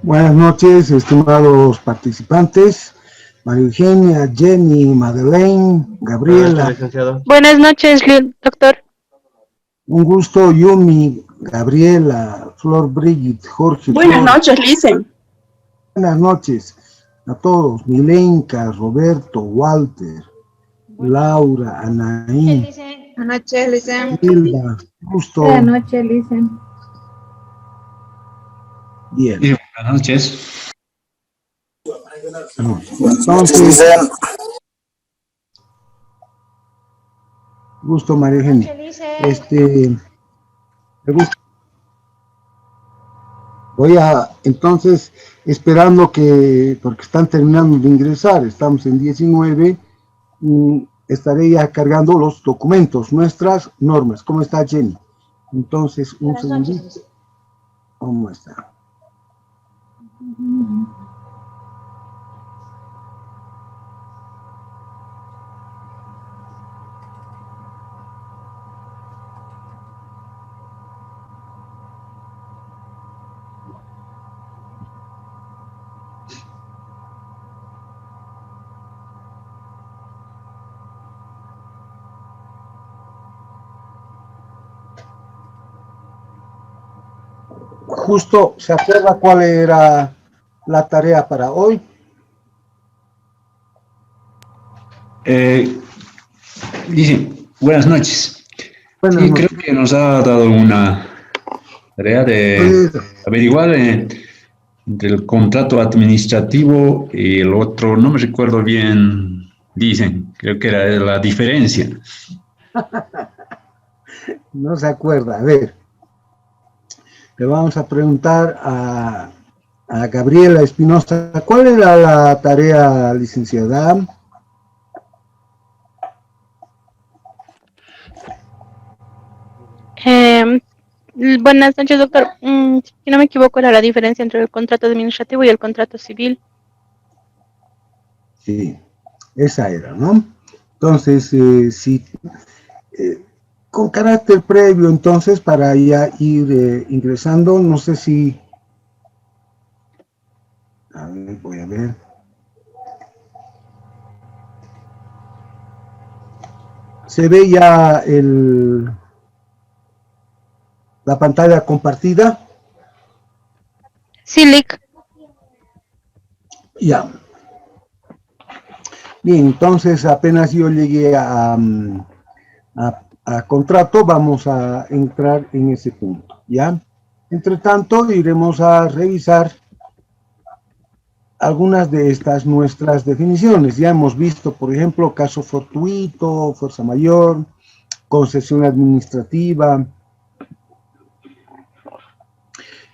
Buenas noches, estimados participantes. María Eugenia, Jenny, Madeleine, Gabriela. Buenas noches, doctor. Un gusto, Yumi, Gabriela, Flor Brigitte, Jorge. Buenas noches, Lisen. Buenas noches a todos. Milenka, Roberto, Walter, Laura, Anaí. Buenas noches, Lisen. Hilda, gusto. Buenas noches, Lisen. Bien. Sí, buenas noches. Entonces, gusto, María Eugenia. Me gusta. Voy a, entonces, esperando que, porque están terminando de ingresar, estamos en 19, estaré ya cargando los documentos, nuestras normas. ¿Cómo está, Jenny? Entonces, un segundito. ¿Cómo está? Justo, ¿se acuerda cuál era la tarea para hoy? Dice, buenas noches. Buenas Sí, noches. creo que nos ha dado una tarea de averiguar entre el contrato administrativo y el otro, no me recuerdo bien, dicen, creo que era la diferencia. No se acuerda, a ver. Le vamos a preguntar a Gabriela Espinosa, ¿cuál era la tarea, licenciada? Buenas noches, doctor. Si no me equivoco, era la diferencia entre el contrato administrativo y el contrato civil. Sí, esa era, ¿no? Entonces, sí, con carácter previo, entonces, para ya ir ingresando, no sé si... A ver, voy a ver. ¿Se ve ya la pantalla compartida? Sí, Lick. Ya. Bien, entonces apenas yo llegué a contrato, vamos a entrar en ese punto, ¿ya? Entre tanto, iremos a revisar algunas de estas nuestras definiciones. Ya hemos visto, por ejemplo, caso fortuito, fuerza mayor, concesión administrativa.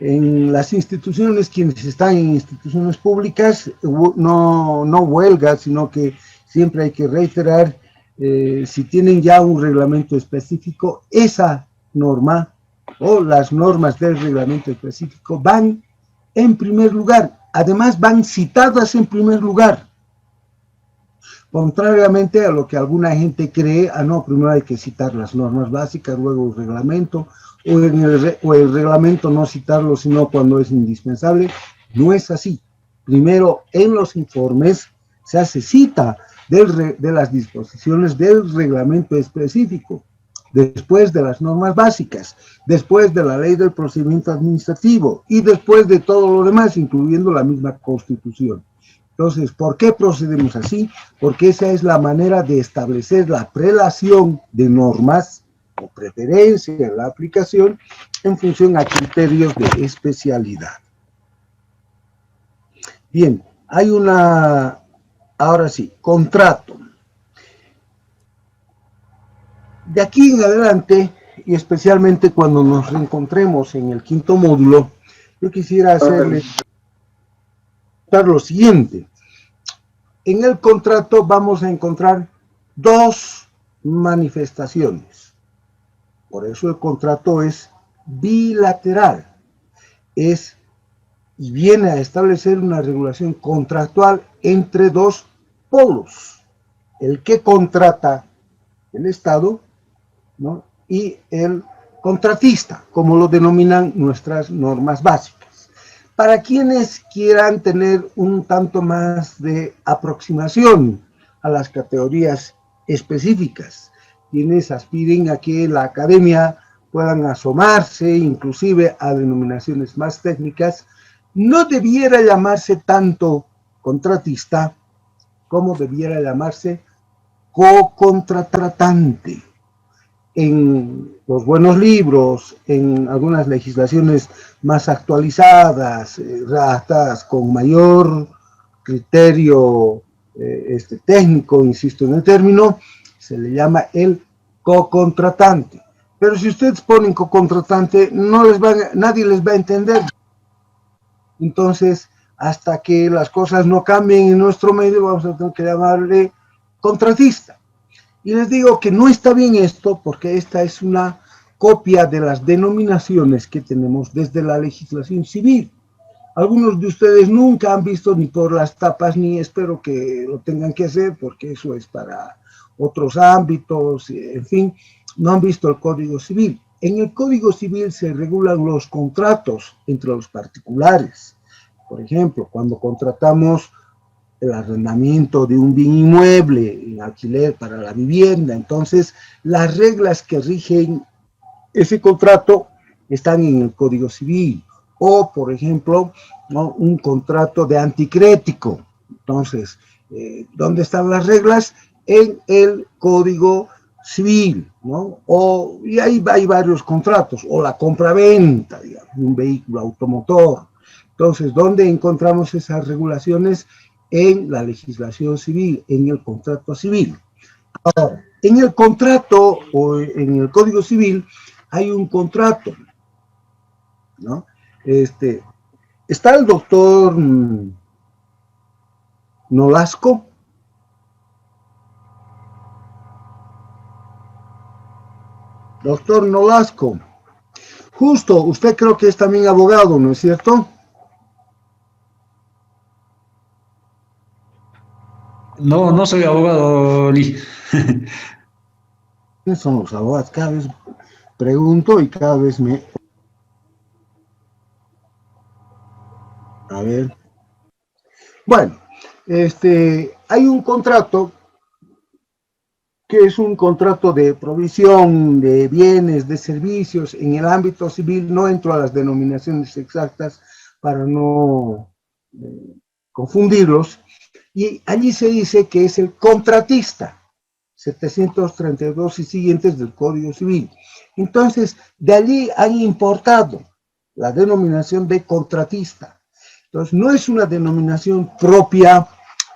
En las instituciones, quienes están en instituciones públicas, no huelga, sino que siempre hay que reiterar, si tienen ya un reglamento específico, esa norma o las normas del reglamento específico van en primer lugar, además van citadas en primer lugar. Contrariamente a lo que alguna gente cree, no, primero hay que citar las normas básicas, luego el reglamento, o el reglamento no citarlo sino cuando es indispensable. No es así. Primero, en los informes se hace cita de las disposiciones del reglamento específico, después de las normas básicas, después de la ley del procedimiento administrativo y después de todo lo demás, incluyendo la misma Constitución. Entonces, ¿por qué procedemos así? Porque esa es la manera de establecer la prelación de normas o preferencia en la aplicación en función a criterios de especialidad. Bien, hay ahora sí, contrato. De aquí en adelante, y especialmente cuando nos reencontremos en el quinto módulo, yo quisiera hacerles lo siguiente. En el contrato vamos a encontrar dos manifestaciones. Por eso el contrato es bilateral. Y viene a establecer una regulación contractual entre dos polos. El que contrata el Estado, ¿no? Y el contratista, como lo denominan nuestras normas básicas. Para quienes quieran tener un tanto más de aproximación a las categorías específicas, quienes aspiren a que la academia puedan asomarse inclusive a denominaciones más técnicas, no debiera llamarse tanto contratista como debiera llamarse co-contratante. En los buenos libros, en algunas legislaciones más actualizadas, redactadas con mayor criterio técnico, insisto en el término, se le llama el co-contratante. Pero si ustedes ponen co-contratante, nadie les va a entender. Entonces, hasta que las cosas no cambien en nuestro medio, vamos a tener que llamarle contratista. Y les digo que no está bien esto, porque esta es una copia de las denominaciones que tenemos desde la legislación civil. Algunos de ustedes nunca han visto ni por las tapas, ni espero que lo tengan que hacer, porque eso es para otros ámbitos, en fin, no han visto el Código Civil. En el Código Civil se regulan los contratos entre los particulares. Por ejemplo, cuando contratamos el arrendamiento de un bien inmueble en alquiler para la vivienda, entonces las reglas que rigen ese contrato están en el Código Civil. O, por ejemplo, ¿no?, un contrato de anticrético. Entonces, ¿dónde están las reglas? En el Código Civil, ¿no? Y ahí hay varios contratos, o la compraventa, digamos, de un vehículo automotor. Entonces, ¿dónde encontramos esas regulaciones? En la legislación civil, en el contrato civil. Ahora, en el contrato o en el Código Civil hay un contrato, ¿no? Está el doctor Nolasco. Doctor Nolasco, justo, usted creo que es también abogado, ¿no es cierto? No, no soy abogado, Lee. ¿Quiénes son los abogados? Cada vez pregunto y cada vez me... A ver. Bueno, hay un contrato que es un contrato de provisión de bienes, de servicios en el ámbito civil. No entro a las denominaciones exactas para no confundirlos, y allí se dice que es el contratista, 732 y siguientes del Código Civil. Entonces, de allí han importado la denominación de contratista. Entonces, no es una denominación propia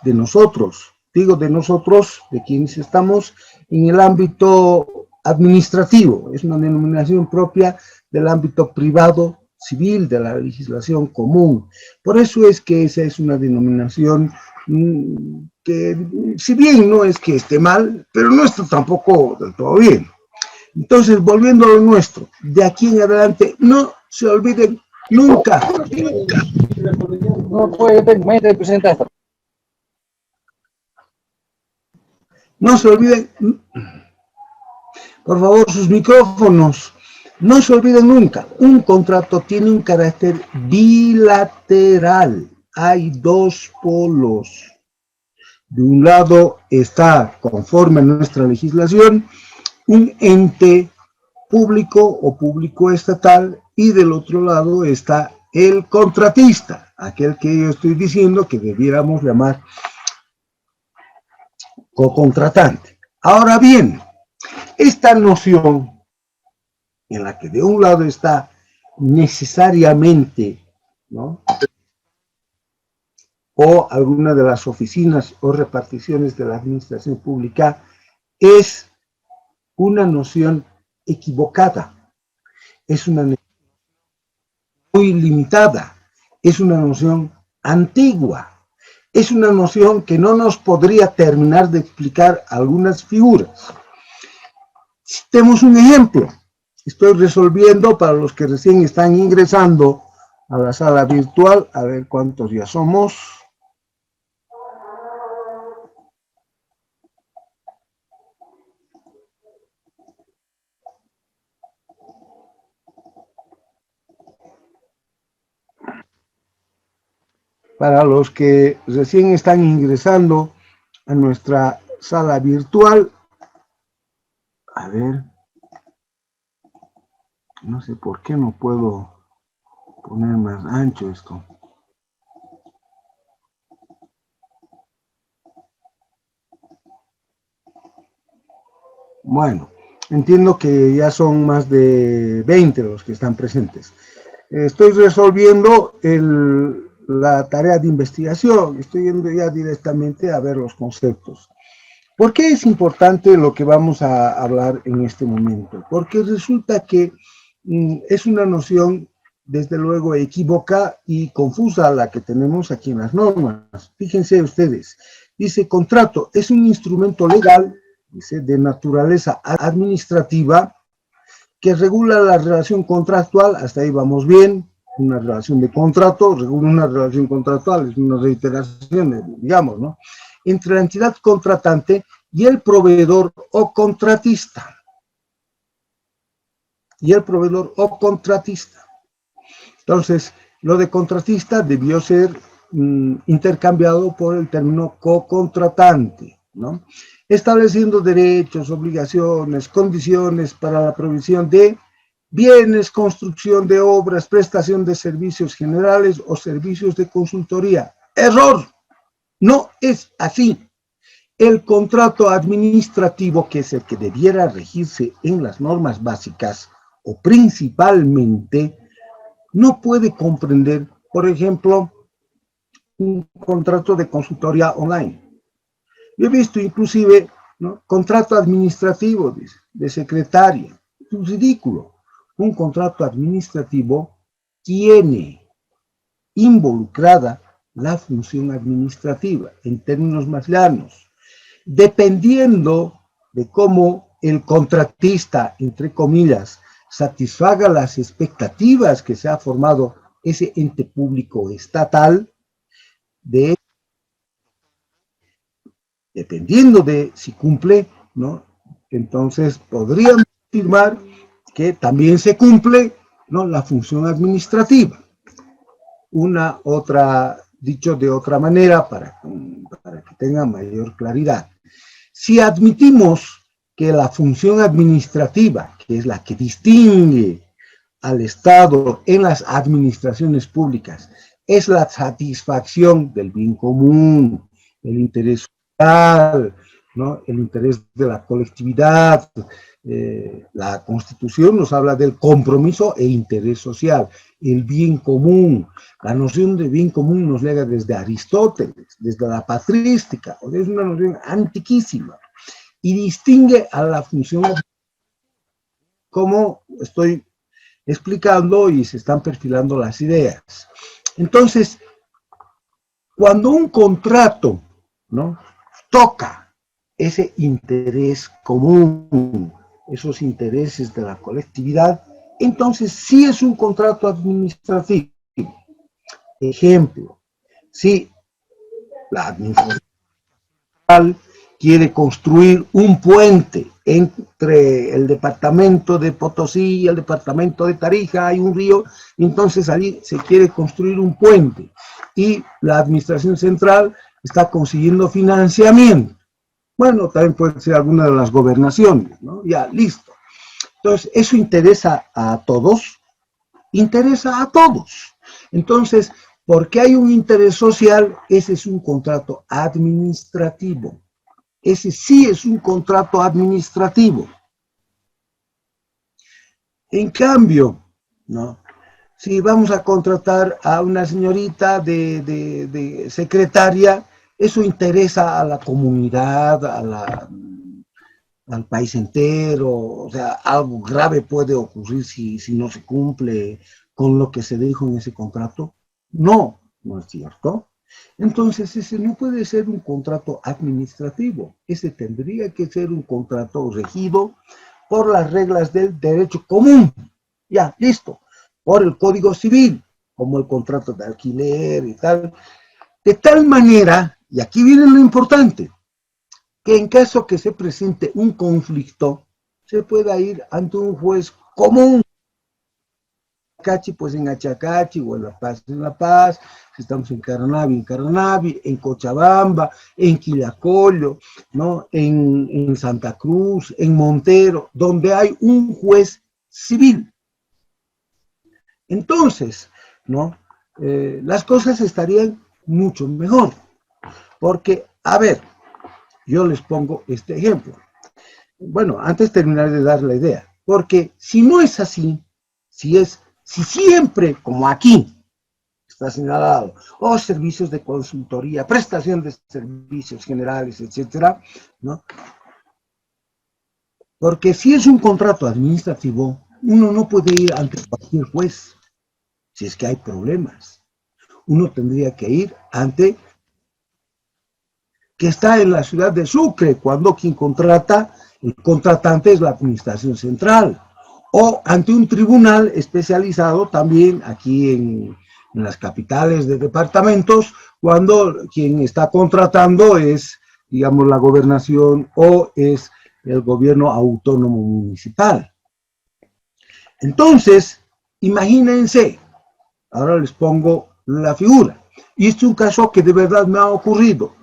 de nosotros, digo de nosotros, de quienes estamos en el ámbito administrativo, es una denominación propia del ámbito privado civil, de la legislación común. Por eso es que esa es una denominación que, si bien no es que esté mal, pero no está tampoco del todo bien. Entonces, volviendo a lo nuestro, de aquí en adelante, no se olviden nunca. No puede presentar. No se olviden, por favor, sus micrófonos. No se olviden nunca, un contrato tiene un carácter bilateral. Hay dos polos. De un lado está, conforme a nuestra legislación, un ente público o público estatal, y del otro lado está el contratista, aquel que yo estoy diciendo que debiéramos llamar co-contratante. Ahora bien, esta noción en la que de un lado está necesariamente, ¿no?, o alguna de las oficinas o reparticiones de la administración pública, es una noción equivocada, es una noción muy limitada, es una noción antigua, es una noción que no nos podría terminar de explicar algunas figuras. Tenemos un ejemplo. Estoy resolviendo para los que recién están ingresando a la sala virtual, a ver cuántos ya somos. Para los que recién están ingresando a nuestra sala virtual, a ver, no sé por qué no puedo poner más ancho esto. Bueno, entiendo que ya son más de 20 los que están presentes. Estoy resolviendo la tarea de investigación, estoy yendo ya directamente a ver los conceptos. ¿Por qué es importante lo que vamos a hablar en este momento? Porque resulta que es una noción, desde luego, equívoca y confusa la que tenemos aquí en las normas. Fíjense ustedes, dice contrato, es un instrumento legal, dice, de naturaleza administrativa, que regula la relación contractual, hasta ahí vamos bien, una relación de contrato, regula una relación contractual, es una reiteración, digamos, ¿no? Entre la entidad contratante y el proveedor o contratista. Entonces, lo de contratista debió ser intercambiado por el término co-contratante, ¿no? Estableciendo derechos, obligaciones, condiciones para la provisión de bienes, construcción de obras, prestación de servicios generales o servicios de consultoría. ¡Error! No es así. El contrato administrativo, que es el que debiera regirse en las normas básicas o principalmente, no puede comprender, por ejemplo, un contrato de consultoría online. Yo he visto inclusive, ¿no?, contrato administrativo de secretaria. Es ridículo. Un contrato administrativo tiene involucrada la función administrativa, en términos más llanos. Dependiendo de cómo el contratista, entre comillas, satisfaga las expectativas que se ha formado ese ente público estatal, dependiendo de si cumple, ¿no?, entonces podríamos afirmar que también se cumple, ¿no?, la función administrativa. Una otra, dicho de otra manera, para que tenga mayor claridad. Si admitimos que la función administrativa, que es la que distingue al Estado en las administraciones públicas, es la satisfacción del bien común, el interés social, ¿no?, el interés de la colectividad. La Constitución nos habla del compromiso e interés social, el bien común. La noción de bien común nos llega desde Aristóteles, desde la patrística, es una noción antiquísima, y distingue a la función, como estoy explicando y se están perfilando las ideas. Entonces, cuando un contrato, ¿no?, toca ese interés común, esos intereses de la colectividad, entonces sí es un contrato administrativo. Ejemplo, si la administración quiere construir un puente entre el departamento de Potosí y el departamento de Tarija, hay un río, entonces allí se quiere construir un puente y la administración central está consiguiendo financiamiento. Bueno, también puede ser alguna de las gobernaciones, ¿no? Ya, listo. Entonces, eso interesa a todos, Entonces, porque hay un interés social, ese es un contrato administrativo. Ese sí es un contrato administrativo. En cambio, ¿no?, si vamos a contratar a una señorita de secretaria, eso interesa a la comunidad, al país entero. O sea, algo grave puede ocurrir si no se cumple con lo que se dijo en ese contrato. No, no es cierto. Entonces, ese no puede ser un contrato administrativo. Ese tendría que ser un contrato regido por las reglas del derecho común. Ya, listo. Por el Código Civil, como el contrato de alquiler y tal. De tal manera, y aquí viene lo importante, que en caso que se presente un conflicto, se pueda ir ante un juez común. Achacachi, pues en Achacachi, o en La Paz, en La Paz, si estamos en Caranavi, en Cochabamba, en Quillacollo, ¿no? En Santa Cruz, en Montero, donde hay un juez civil. Entonces, ¿no? Las cosas estarían mucho mejor, porque, a ver, yo les pongo este ejemplo. Bueno, antes de terminar de dar la idea, porque si no es así, si siempre, como aquí, está señalado, o servicios de consultoría, prestación de servicios generales, etcétera, ¿no? Porque si es un contrato administrativo, uno no puede ir ante cualquier juez, si es que hay problemas. Uno tendría que ir ante, que está en la ciudad de Sucre, cuando quien contrata, el contratante es la administración central, o ante un tribunal especializado también aquí en las capitales de departamentos, cuando quien está contratando es, digamos, la gobernación o es el gobierno autónomo municipal. Entonces, imagínense, ahora les pongo la figura, y este es un caso que de verdad me ha ocurrido,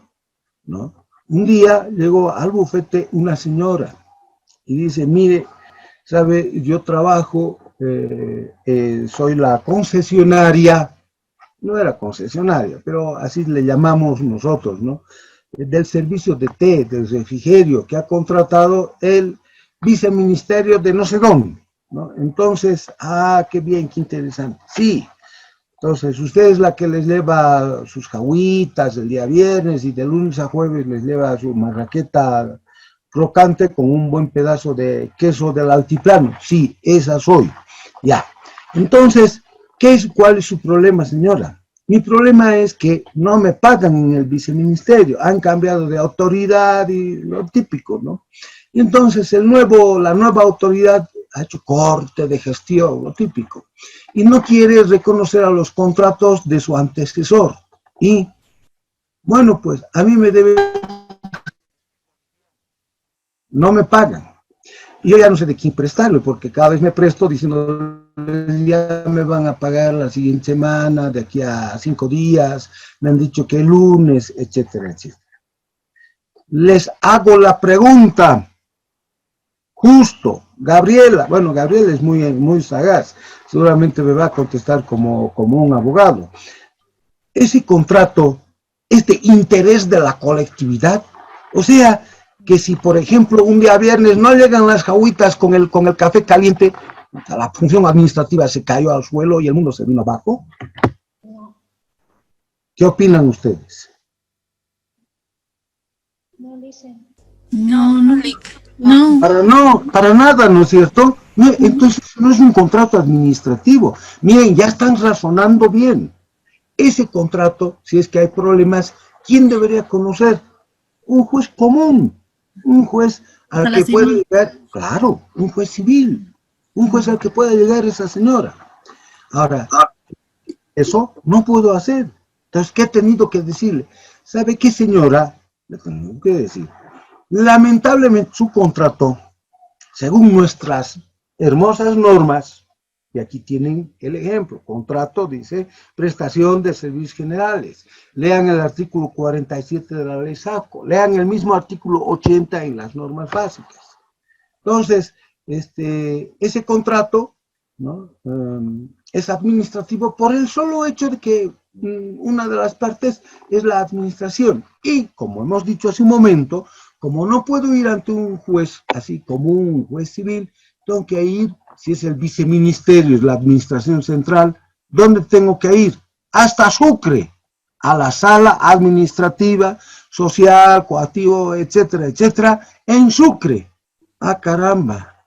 ¿no? Un día llegó al bufete una señora y dice, mire, sabe, yo trabajo, soy la concesionaria, no era concesionaria, pero así le llamamos nosotros, ¿no? Del servicio de té, del refrigerio, que ha contratado el viceministerio de no sé dónde, ¿no? Entonces, qué bien, qué interesante. Sí, entonces usted es la que les lleva sus jagüitas el día viernes y de lunes a jueves les lleva su marraqueta crocante con un buen pedazo de queso del altiplano. Sí, esa soy. Ya. Entonces, ¿cuál es su problema, señora? Mi problema es que no me pagan en el viceministerio, han cambiado de autoridad y lo típico, ¿no? Y entonces la nueva autoridad ha hecho corte de gestión, lo típico, y no quiere reconocer a los contratos de su antecesor. Y, bueno, pues a mí me debe, no me pagan. Y yo ya no sé de quién prestarle, porque cada vez me presto diciendo, ya me van a pagar la siguiente semana, de aquí a 5 días, me han dicho que el lunes, etcétera, etcétera. Les hago la pregunta, justo, Gabriela es muy sagaz, seguramente me va a contestar como un abogado. Ese contrato es de interés de la colectividad, o sea, que si, por ejemplo, un día viernes no llegan las jagüitas con el café caliente, la función administrativa se cayó al suelo y el mundo se vino abajo. ¿Qué opinan ustedes? No dicen. No. Para nada, ¿no es cierto? Entonces no es un contrato administrativo. Miren, ya están razonando bien. Ese contrato, si es que hay problemas, ¿quién debería conocer? Un juez común, un juez al que pueda llegar, claro, un juez civil, un juez al que pueda llegar esa señora. Ahora, eso no puedo hacer. Entonces, ¿qué he tenido que decirle? ¿Sabe qué, señora? Le tengo que decir. Lamentablemente, su contrato, según nuestras hermosas normas, y aquí tienen el ejemplo, contrato dice prestación de servicios generales. Lean el artículo 47 de la ley SACO, lean el mismo artículo 80 en las normas básicas. Entonces, ese contrato, ¿no? Es administrativo por el solo hecho de que una de las partes es la administración. Y como hemos dicho hace un momento, como no puedo ir ante un juez así como un juez civil, tengo que ir, si es el viceministerio, es la administración central, ¿dónde tengo que ir? Hasta Sucre, a la sala administrativa, social, coactivo, etcétera, etcétera, en Sucre. ¡Ah, caramba!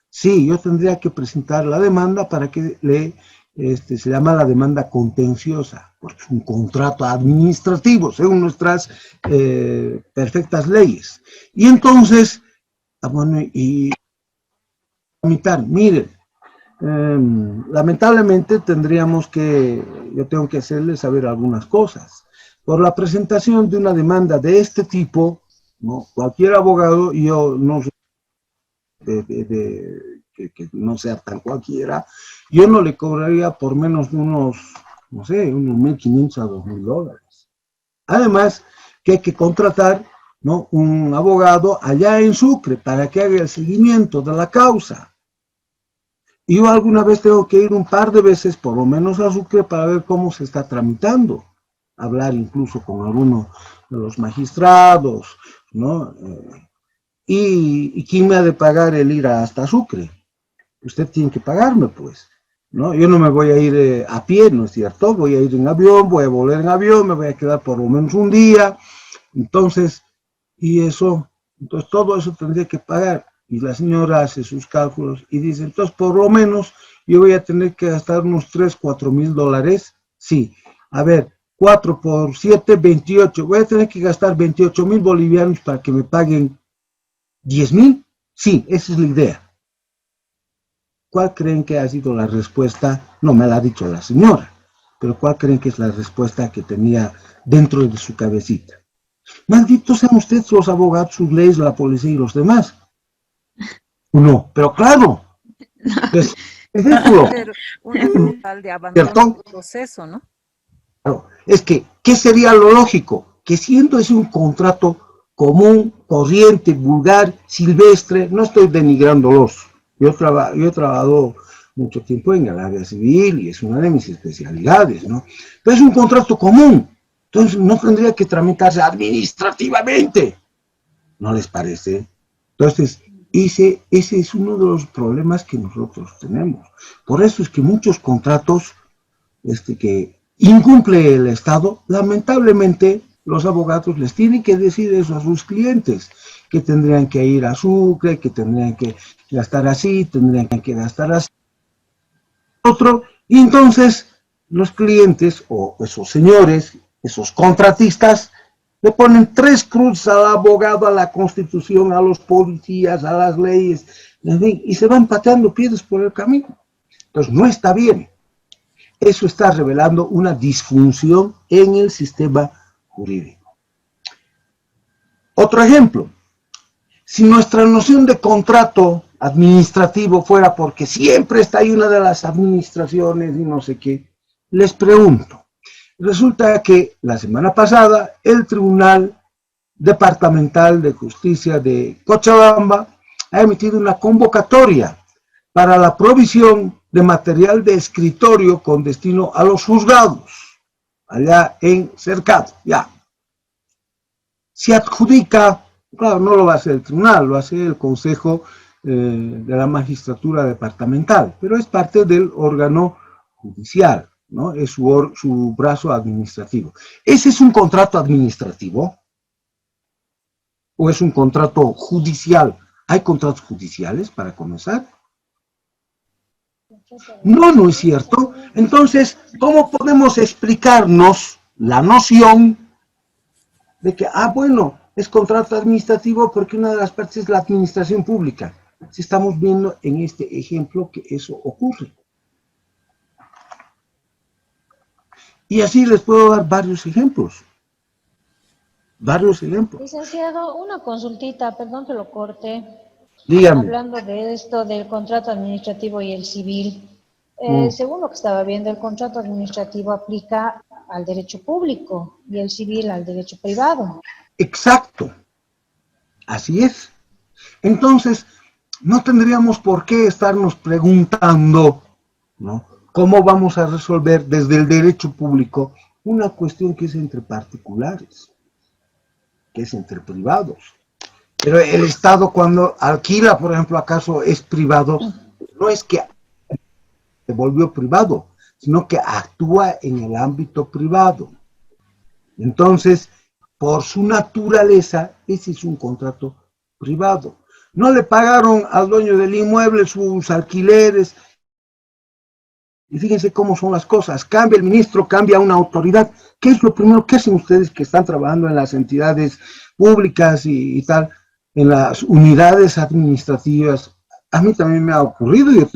Sí, yo tendría que presentar la demanda para que se llama la demanda contenciosa, porque es un contrato administrativo, según nuestras perfectas leyes. Y entonces, bueno, y miren, lamentablemente yo tengo que hacerles saber algunas cosas. Por la presentación de una demanda de este tipo, ¿no? Cualquier abogado, y yo no soy que que no sea tan cualquiera, yo no le cobraría por menos de unos, no sé, unos 1.500 a 2.000 dólares. Además, que hay que contratar, ¿no?, un abogado allá en Sucre para que haga el seguimiento de la causa. Y yo alguna vez tengo que ir un par de veces, por lo menos a Sucre, para ver cómo se está tramitando. Hablar incluso con alguno de los magistrados, ¿no? ¿Y quién me ha de pagar el ir hasta Sucre? Usted tiene que pagarme, pues, ¿no? Yo no me voy a ir a pie, ¿no es cierto? Voy a ir en avión, voy a volver en avión, me voy a quedar por lo menos un día. Entonces, entonces todo eso tendría que pagar. Y la señora hace sus cálculos y dice, entonces por lo menos yo voy a tener que gastar unos 3.000 a 4.000 dólares. Sí, a ver, 4 por 7, 28. Voy a tener que gastar 28.000 bolivianos para que me paguen 10.000. Sí, esa es la idea. ¿Cuál creen que ha sido la respuesta? No me la ha dicho la señora, pero ¿cuál creen que es la respuesta que tenía dentro de su cabecita? Malditos sean ustedes los abogados, sus leyes, la policía y los demás. No, pero claro, es ridículo. Pero una total de abandono del proceso, ¿no? Claro, es que, ¿qué sería lo lógico? Que siendo ese un contrato común, corriente, vulgar, silvestre, no estoy denigrándolos. Yo he trabajado mucho tiempo en el área civil y es una de mis especialidades, ¿no? Pero es un contrato común, entonces no tendría que tramitarse administrativamente. ¿No les parece? Entonces, ese es uno de los problemas que nosotros tenemos. Por eso es que muchos contratos que incumple el Estado, lamentablemente los abogados les tienen que decir eso a sus clientes, que tendrían que ir a Sucre, que tendrían que gastar así, tendrían que gastar así. Y entonces los clientes o esos señores, esos contratistas, le ponen 3 cruces al abogado, a la Constitución, a los policías, a las leyes, y se van pateando piedras por el camino. Entonces no está bien. Eso está revelando una disfunción en el sistema jurídico. Otro ejemplo. Si nuestra noción de contrato administrativo fuera porque siempre está ahí una de las administraciones y no sé qué, les pregunto. Resulta que la semana pasada el Tribunal Departamental de Justicia de Cochabamba ha emitido una convocatoria para la provisión de material de escritorio con destino a los juzgados, allá en Cercado, ya. Se adjudica, claro, no lo va a hacer el tribunal, lo hace el Consejo de la Magistratura Departamental, pero es parte del órgano judicial, ¿no? Es su brazo administrativo. ¿Ese es un contrato administrativo? ¿O es un contrato judicial? ¿Hay contratos judiciales para comenzar? No, no es cierto. Entonces, ¿cómo podemos explicarnos la noción de que, bueno, es contrato administrativo porque una de las partes es la administración pública? Si estamos viendo en este ejemplo que eso ocurre. Y así les puedo dar varios ejemplos. Varios ejemplos. Licenciado, una consultita, perdón que lo corte. Dígame. Hablando de esto del contrato administrativo y el civil, según lo que estaba viendo, el contrato administrativo aplica al derecho público y el civil al derecho privado. Exacto. Así es. Entonces, no tendríamos por qué estarnos preguntando, ¿no?, cómo vamos a resolver desde el derecho público una cuestión que es entre particulares, que es entre privados. Pero el Estado cuando alquila, por ejemplo, ¿acaso es privado? No es que se volvió privado, sino que actúa en el ámbito privado. Entonces, por su naturaleza, ese es un contrato privado. No le pagaron al dueño del inmueble sus alquileres. Y fíjense cómo son las cosas. Cambia el ministro, cambia una autoridad. ¿Qué es lo primero que hacen ustedes que están trabajando en las entidades públicas y tal, en las unidades administrativas? A mí también me ha ocurrido, yo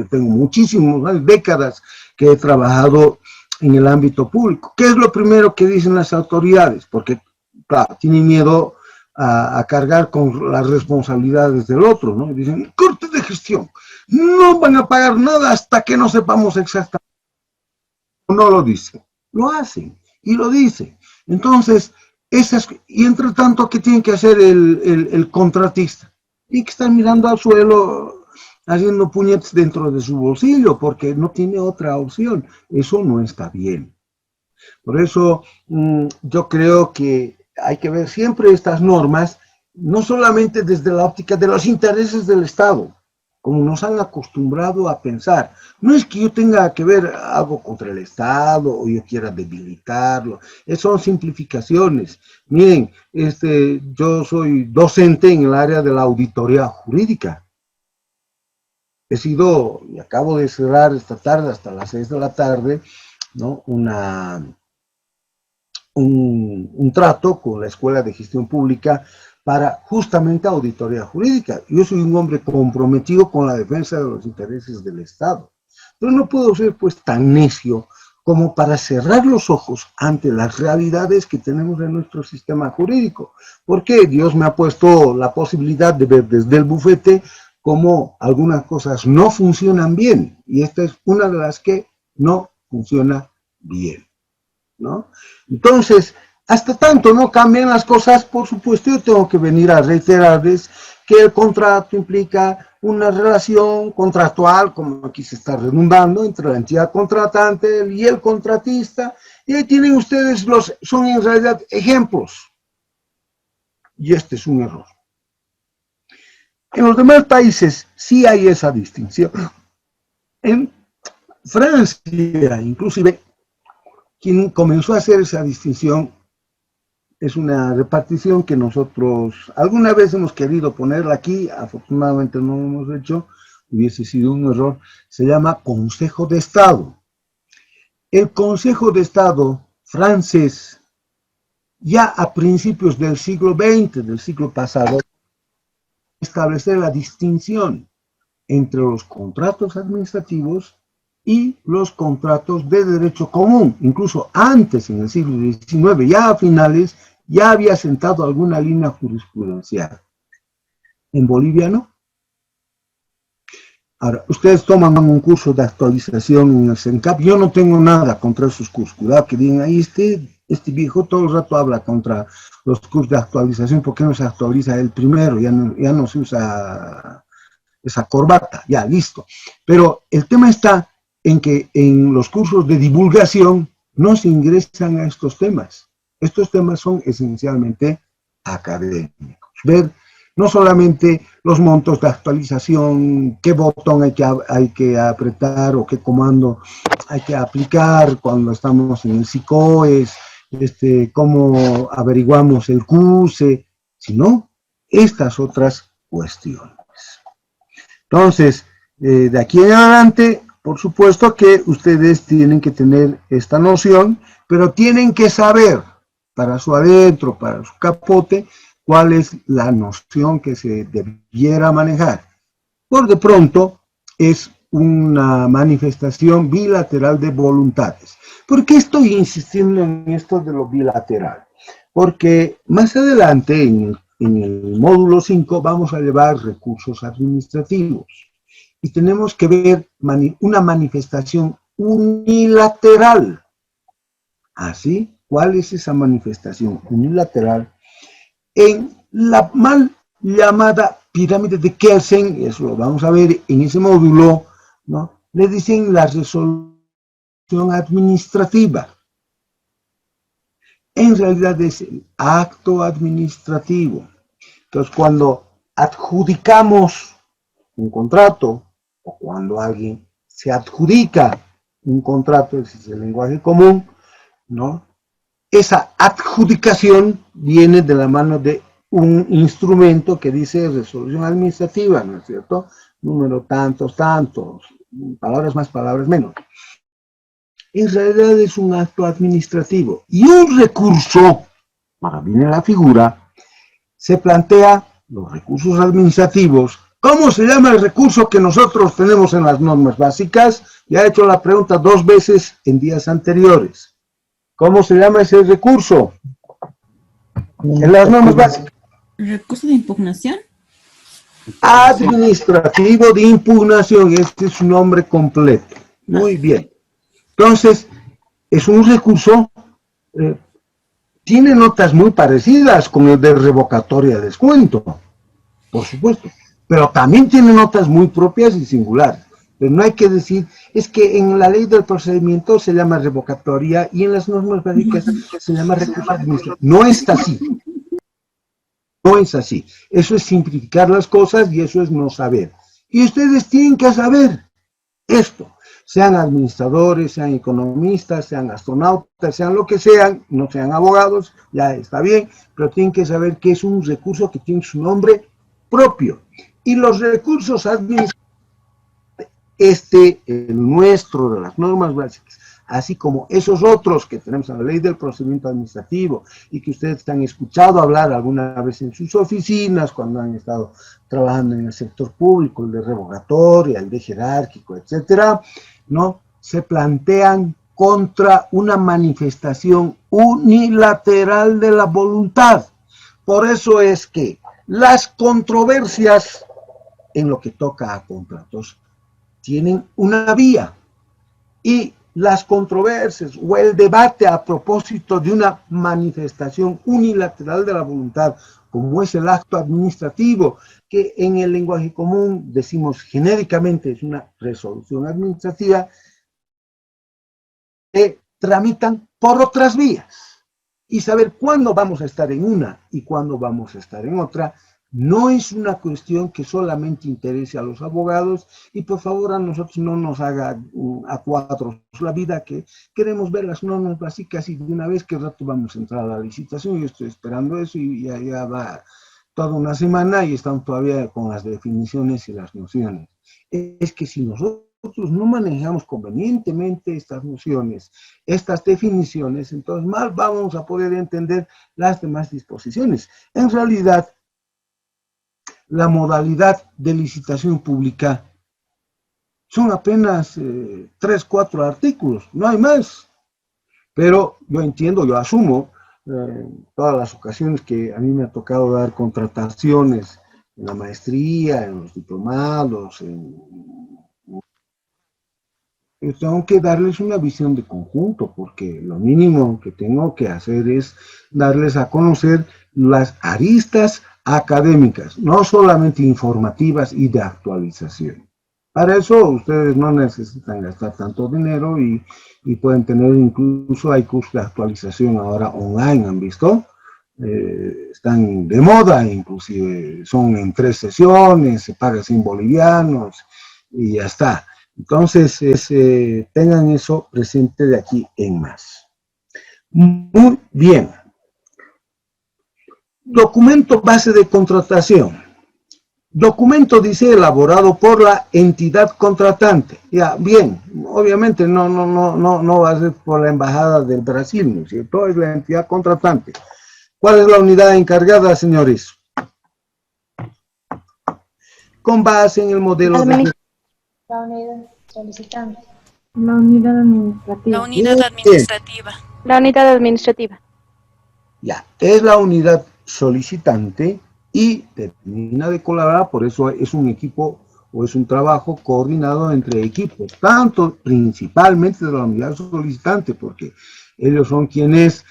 tengo muchísimas décadas que he trabajado en el ámbito público. ¿Qué es lo primero que dicen las autoridades? Porque, claro, tienen miedo a cargar con las responsabilidades del otro, ¿no? Dicen, corte de gestión. No van a pagar nada hasta que no sepamos exactamente. No lo dicen, lo hacen y lo dicen. Entonces, y entre tanto, ¿qué tiene que hacer el contratista? Tiene que estar mirando al suelo, haciendo puñetes dentro de su bolsillo, porque no tiene otra opción. Eso no está bien. Por eso, yo creo que hay que ver siempre estas normas, no solamente desde la óptica de los intereses del Estado, como nos han acostumbrado a pensar. No es que yo tenga que ver algo contra el Estado o yo quiera debilitarlo, son simplificaciones. Miren, yo soy docente en el área de la auditoría jurídica. He sido, y acabo de cerrar esta tarde, hasta las 6 de la tarde, ¿no? Un trato con la Escuela de Gestión Pública para justamente auditoría jurídica. Yo soy un hombre comprometido con la defensa de los intereses del Estado. Pero no puedo ser pues tan necio como para cerrar los ojos ante las realidades que tenemos en nuestro sistema jurídico. Porque Dios me ha puesto la posibilidad de ver desde el bufete cómo algunas cosas no funcionan bien. Y esta es una de las que no funciona bien, ¿no? Entonces, hasta tanto no cambian las cosas, por supuesto, yo tengo que venir a reiterarles que el contrato implica una relación contractual, como aquí se está redundando, entre la entidad contratante y el contratista, y ahí tienen ustedes son en realidad ejemplos. Y este es un error. En los demás países sí hay esa distinción. En Francia, inclusive, quien comenzó a hacer esa distinción es una repartición que nosotros alguna vez hemos querido ponerla aquí, afortunadamente no lo hemos hecho, hubiese sido un error. Se llama Consejo de Estado. El Consejo de Estado francés, ya a principios del siglo XX, del siglo pasado, establecer la distinción entre los contratos administrativos y los contratos de derecho común. Incluso antes, en el siglo XIX, ya a finales, ya había sentado alguna línea jurisprudencial. En Bolivia no. Ahora, ustedes toman un curso de actualización en el CENCAP. Yo no tengo nada contra esos cursos. Cuidado que digan ahí, este viejo todo el rato habla contra los cursos de actualización. ¿Por qué no se actualiza el primero? Ya no se usa esa corbata. Ya, listo. Pero el tema está en que en los cursos de divulgación no se ingresan a estos temas. Estos temas son esencialmente académicos. Ver no solamente los montos de actualización, qué botón hay que apretar o qué comando hay que aplicar cuando estamos en el SICOES, cómo averiguamos el CUSE, sino estas otras cuestiones. Entonces, de aquí en adelante, por supuesto que ustedes tienen que tener esta noción, pero tienen que saber para su adentro, para su capote, cuál es la noción que se debiera manejar. Por de pronto, es una manifestación bilateral de voluntades. ¿Por qué estoy insistiendo en esto de lo bilateral? Porque más adelante, en el módulo 5, vamos a llevar recursos administrativos. Y tenemos que ver una manifestación unilateral. ¿Así? ¿Cuál es esa manifestación unilateral? En la mal llamada pirámide de Kelsen, eso lo vamos a ver en ese módulo, ¿no? Le dicen la resolución administrativa. En realidad es el acto administrativo. Entonces, cuando adjudicamos un contrato, o cuando alguien se adjudica un contrato, ese es el lenguaje común, ¿no? Esa adjudicación viene de la mano de un instrumento que dice resolución administrativa, ¿no es cierto? Número tantos, palabras más, palabras menos. En realidad es un acto administrativo. Y un recurso, ahora viene la figura, se plantea los recursos administrativos. ¿Cómo se llama el recurso que nosotros tenemos en las normas básicas? Ya he hecho la pregunta 2 veces en días anteriores. ¿Cómo se llama ese recurso? En las normas básicas. ¿Recurso de impugnación? Administrativo de impugnación, este es su nombre completo. Muy bien. Entonces, es un recurso, tiene notas muy parecidas con el de revocatoria de descuento, por supuesto, pero también tiene notas muy propias y singulares. Pero no hay que decir, es que en la ley del procedimiento se llama revocatoria y en las normas básicas se llama recurso administrativo. No es así. No es así. Eso es simplificar las cosas y eso es no saber. Y ustedes tienen que saber esto. Sean administradores, sean economistas, sean astronautas, sean lo que sean, no sean abogados, ya está bien, pero tienen que saber que es un recurso que tiene su nombre propio. Y los recursos administrativos, el nuestro, de las normas básicas, así como esos otros que tenemos en la ley del procedimiento administrativo y que ustedes han escuchado hablar alguna vez en sus oficinas cuando han estado trabajando en el sector público, el de revocatoria, el de jerárquico, etcétera, ¿no? Se plantean contra una manifestación unilateral de la voluntad. Por eso es que las controversias en lo que toca a contratos tienen una vía, y las controversias o el debate a propósito de una manifestación unilateral de la voluntad, como es el acto administrativo, que en el lenguaje común decimos genéricamente es una resolución administrativa, tramitan por otras vías. Y saber cuándo vamos a estar en una y cuándo vamos a estar en otra no es una cuestión que solamente interese a los abogados, y por favor a nosotros no nos haga a cuatros la vida, que queremos ver las normas básicas y de una vez que rato vamos a entrar a la licitación. Yo estoy esperando eso y ya va toda una semana y estamos todavía con las definiciones y las nociones. Es que si nosotros no manejamos convenientemente estas nociones, estas definiciones, entonces mal vamos a poder entender las demás disposiciones. En realidad, la modalidad de licitación pública son apenas 3, 4 artículos, no hay más. Pero yo entiendo, yo asumo todas las ocasiones que a mí me ha tocado dar contrataciones en la maestría, en los diplomados, yo tengo que darles una visión de conjunto, porque lo mínimo que tengo que hacer es darles a conocer las aristas académicas, no solamente informativas y de actualización. Para eso ustedes no necesitan gastar tanto dinero y pueden tener, incluso hay cursos de actualización ahora online, ¿han visto? Están de moda, inclusive son en 3 sesiones, se paga sin bolivianos y ya está. Entonces, tengan eso presente de aquí en más. Muy bien. Documento base de contratación. Documento dice elaborado por la entidad contratante. Ya, bien, obviamente no va a ser por la embajada del Brasil, ¿no es cierto? Es la entidad contratante. ¿Cuál es la unidad encargada, señores? Con base en el modelo de... La unidad solicitante. La unidad administrativa. La unidad administrativa. La unidad administrativa. Ya, es la unidad solicitante y termina de colaborar, por eso es un equipo o es un trabajo coordinado entre equipos, tanto principalmente de la unidad solicitante, porque ellos son quienes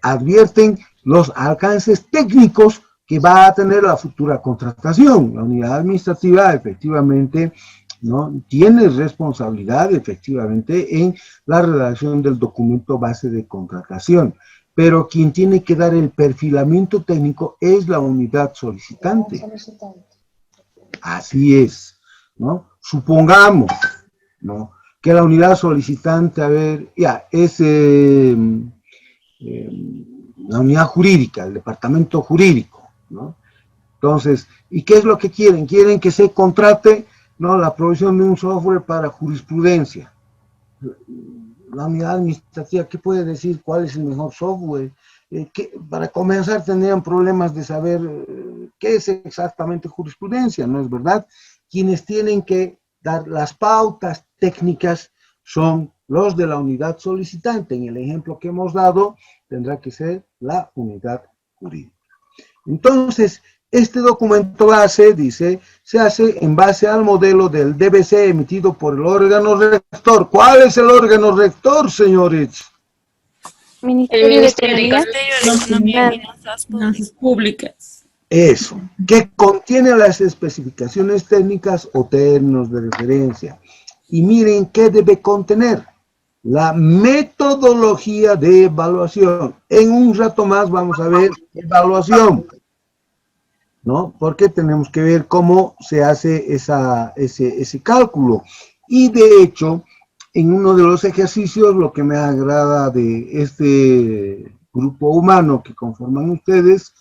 advierten los alcances técnicos que va a tener la futura contratación. La unidad administrativa efectivamente ¿no? tiene responsabilidad efectivamente en la redacción del documento base de contratación, pero quien tiene que dar el perfilamiento técnico es la unidad solicitante. Así es, ¿no? Supongamos, ¿no? que la unidad solicitante, a ver, ya, es la unidad jurídica, el departamento jurídico, ¿no? Entonces, ¿y qué es lo que quieren? Quieren que se contrate, ¿no? la provisión de un software para jurisprudencia. La unidad administrativa, ¿qué puede decir? ¿Cuál es el mejor software? Para comenzar tendrían problemas de saber qué es exactamente jurisprudencia, ¿no es verdad? Quienes tienen que dar las pautas técnicas son los de la unidad solicitante. En el ejemplo que hemos dado, tendrá que ser la unidad jurídica. Entonces, Este documento base, dice, se hace en base al modelo del DBC emitido por el órgano rector. ¿Cuál es el órgano rector, señores? Ministerio de Economía. Finanzas públicas. Eso, que contiene las especificaciones técnicas o términos de referencia. Y miren qué debe contener. La metodología de evaluación. En un rato más vamos a ver evaluación, ¿no? Porque tenemos que ver cómo se hace ese cálculo. Y de hecho, en uno de los ejercicios, lo que me agrada de este grupo humano que conforman ustedes,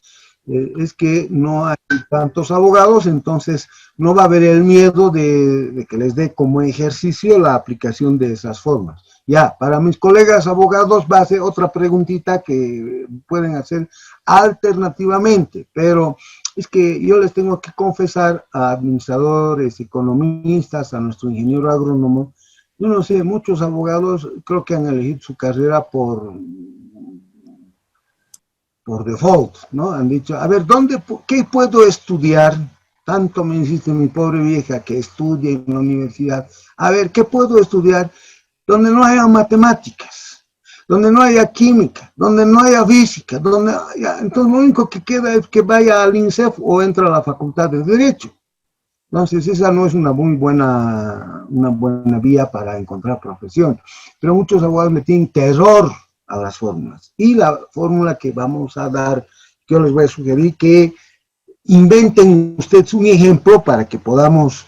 es que no hay tantos abogados, entonces no va a haber el miedo de que les dé como ejercicio la aplicación de esas formas. Ya, para mis colegas abogados va a ser otra preguntita que pueden hacer alternativamente, pero es que yo les tengo que confesar a administradores, economistas, a nuestro ingeniero agrónomo, yo no sé, muchos abogados creo que han elegido su carrera por default, ¿no? Han dicho, a ver, ¿qué puedo estudiar? Tanto me insiste mi pobre vieja que estudie en la universidad. A ver, ¿qué puedo estudiar? Donde no haya matemáticas, donde no haya química, donde no haya física, entonces lo único que queda es que vaya al INSEF o entre a la Facultad de Derecho. Entonces esa no es una buena vía para encontrar profesión. Pero muchos abogados le tienen terror a las fórmulas. Y la fórmula que vamos a dar, yo les voy a sugerir que inventen ustedes un ejemplo para que podamos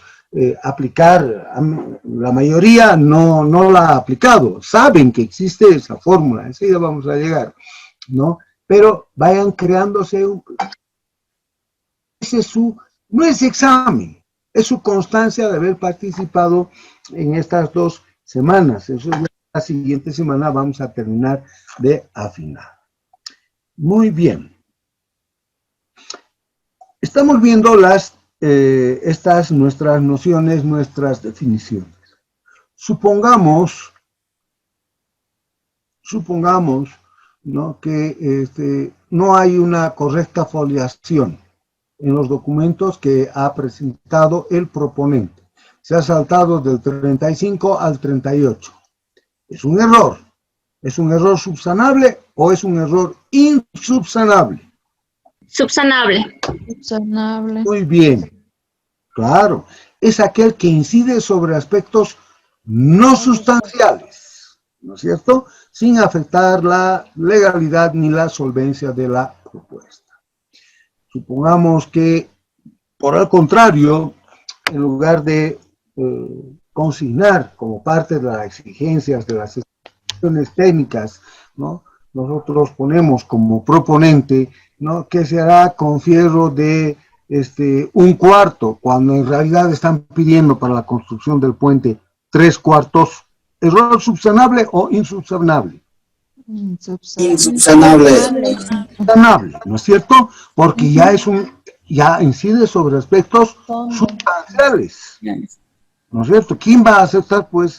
aplicar. La mayoría no la ha aplicado, saben que existe esa fórmula, enseguida vamos a llegar, ¿no? Pero vayan creándose no es examen, es su constancia de haber participado en estas 2 semanas. Eso es la siguiente semana vamos a terminar de afinar. Muy bien. Estamos viendo estas nuestras nociones, nuestras definiciones. Supongamos, ¿no?, que no hay una correcta foliación en los documentos que ha presentado el proponente. Se ha saltado del 35 al 38. ¿Es un error? ¿Es un error subsanable o es un error insubsanable? Subsanable. Subsanable. Muy bien. Claro. Es aquel que incide sobre aspectos no sustanciales, ¿no es cierto?, sin afectar la legalidad ni la solvencia de la propuesta. Supongamos que, por el contrario, en lugar de consignar como parte de las exigencias de las especificaciones técnicas, ¿no?, nosotros ponemos como proponente, ¿no?, que se hará con fierro de 1/4, cuando en realidad están pidiendo para la construcción del puente 3/4, ¿error subsanable o insubsanable? Insubsanable. Insubsanable, ¿no es cierto? Porque ya incide sobre aspectos sustanciales, ¿no es cierto? ¿Quién va a aceptar, pues,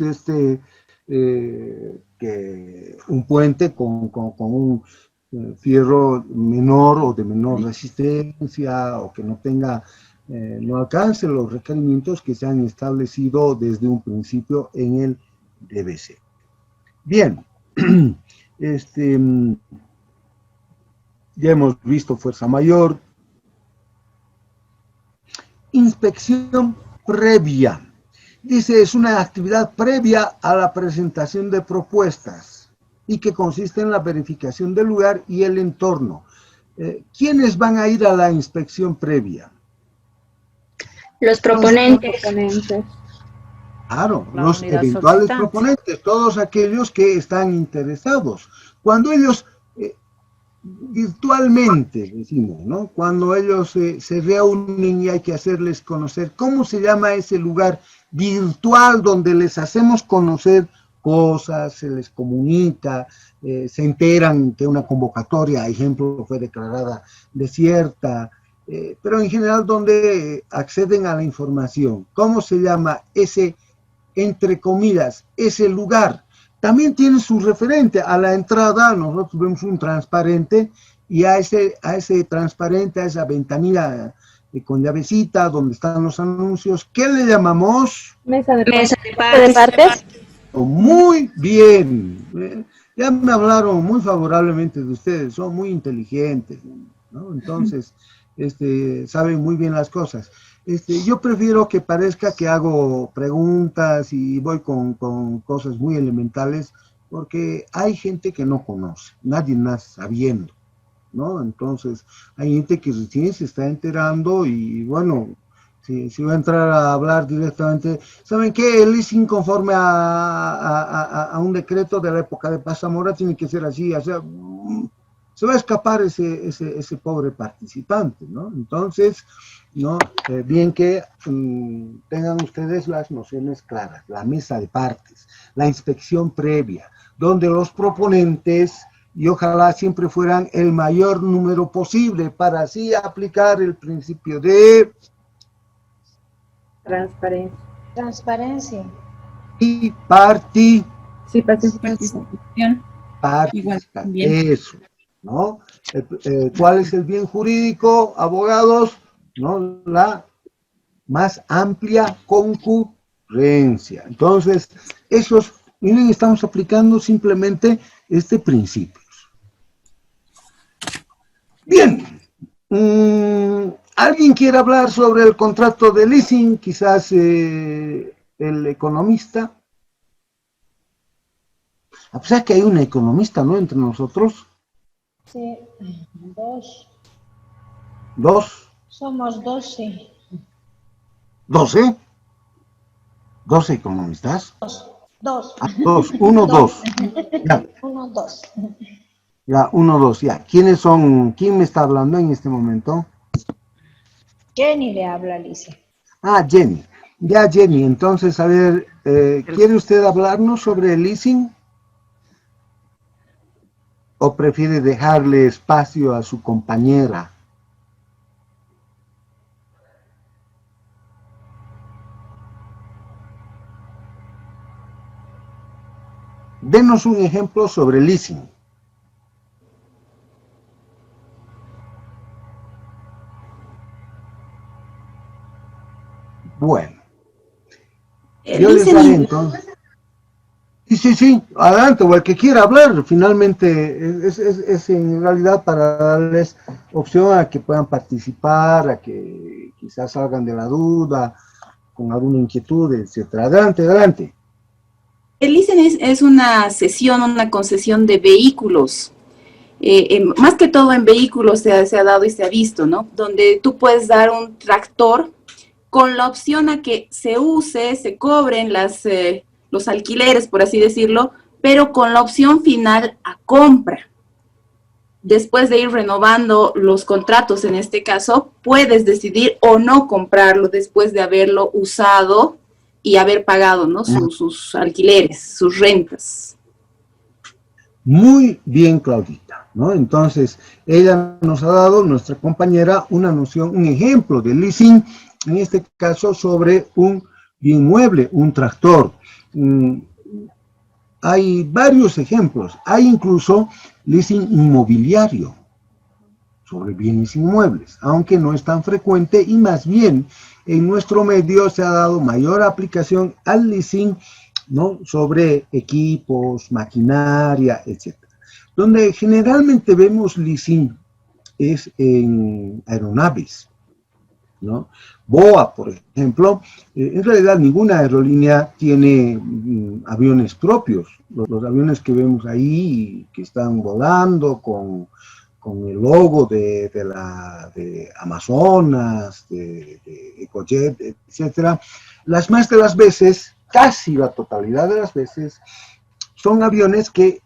que un puente con un fierro menor o de menor resistencia, o que no tenga, no alcance los requerimientos que se han establecido desde un principio en el DBC? Bien, ya hemos visto fuerza mayor. Inspección previa. Dice, es una actividad previa a la presentación de propuestas y que consiste en la verificación del lugar y el entorno. ¿Quiénes van a ir a la inspección previa? Los proponentes. Claro, La los unidad eventuales solicitante. proponentes, todos aquellos que están interesados. Cuando ellos, virtualmente, decimos, ¿no?, cuando ellos se reúnen y hay que hacerles conocer, ¿cómo se llama ese lugar virtual donde les hacemos conocer cosas, se les comunica, se enteran que una convocatoria, ejemplo, fue declarada desierta, pero en general donde acceden a la información? ¿Cómo se llama ese, entre comillas, ese lugar? También tiene su referente. A la entrada nosotros vemos un transparente, y a ese transparente, a esa ventanilla con llavecita, donde están los anuncios. ¿Qué le llamamos? Mesa de partes. Muy bien. Ya me hablaron muy favorablemente de ustedes, son muy inteligentes, ¿no? Entonces, saben muy bien las cosas. Yo prefiero que parezca que hago preguntas y voy con cosas muy elementales, porque hay gente que no conoce, nadie nace sabiendo, ¿no? Entonces, hay gente que recién se está enterando y, bueno, si voy a entrar a hablar directamente, ¿saben qué? El leasing conforme a un decreto de la época de Paz Zamora tiene que ser así, o sea, se va a escapar ese pobre participante, ¿no? Entonces, ¿no? Bien que tengan ustedes las nociones claras, la mesa de partes, la inspección previa, donde los proponentes, y ojalá siempre fueran el mayor número posible, para así aplicar el principio de transparencia. Y participación. Eso, ¿no? ¿Cuál es el bien jurídico, abogados? ¿No? La más amplia concurrencia. Entonces, miren, estamos aplicando simplemente este principio. Bien. ¿Alguien quiere hablar sobre el contrato de leasing? Quizás el economista. A pesar que hay un economista, ¿no?, entre nosotros. Sí, dos. ¿Dos? Somos 12. ¿12? ¿12 economistas? Dos. Ah, dos. Uno, dos. Ya. Uno, dos. Ya, uno, dos, ya. ¿Quiénes son? ¿Quién me está hablando en este momento? Jenny le habla, Alicia. Ah, Jenny. Ya, Jenny. Entonces, a ver, ¿quiere usted hablarnos sobre el leasing? ¿O prefiere dejarle espacio a su compañera? Denos un ejemplo sobre leasing. Bueno. Yo les daré entonces. Sí, adelante, o el que quiera hablar, finalmente es en realidad para darles opción a que puedan participar, a que quizás salgan de la duda, con alguna inquietud, etcétera. Adelante. El leasing es una cesión, una concesión de vehículos. Más que todo en vehículos se ha dado y se ha visto, ¿no? Donde tú puedes dar un tractor con la opción a que se use, se cobren los alquileres, por así decirlo, pero con la opción final a compra. Después de ir renovando los contratos, en este caso, puedes decidir o no comprarlo después de haberlo usado y haber pagado, ¿no?, sus alquileres, sus rentas. Muy bien, Claudita, ¿no? Entonces, ella nos ha dado, nuestra compañera, una noción, un ejemplo de leasing, en este caso sobre un bien mueble, un tractor. Hay varios ejemplos, hay incluso leasing inmobiliario sobre bienes inmuebles, aunque no es tan frecuente y más bien en nuestro medio se ha dado mayor aplicación al leasing, ¿no?, sobre equipos, maquinaria, etc. Donde generalmente vemos leasing es en aeronaves, ¿no? BOA, por ejemplo, en realidad ninguna aerolínea tiene aviones propios. Los aviones que vemos ahí, que están volando con el logo de Amazonas, de Ecojet, etcétera, las más de las veces, casi la totalidad de las veces, son aviones que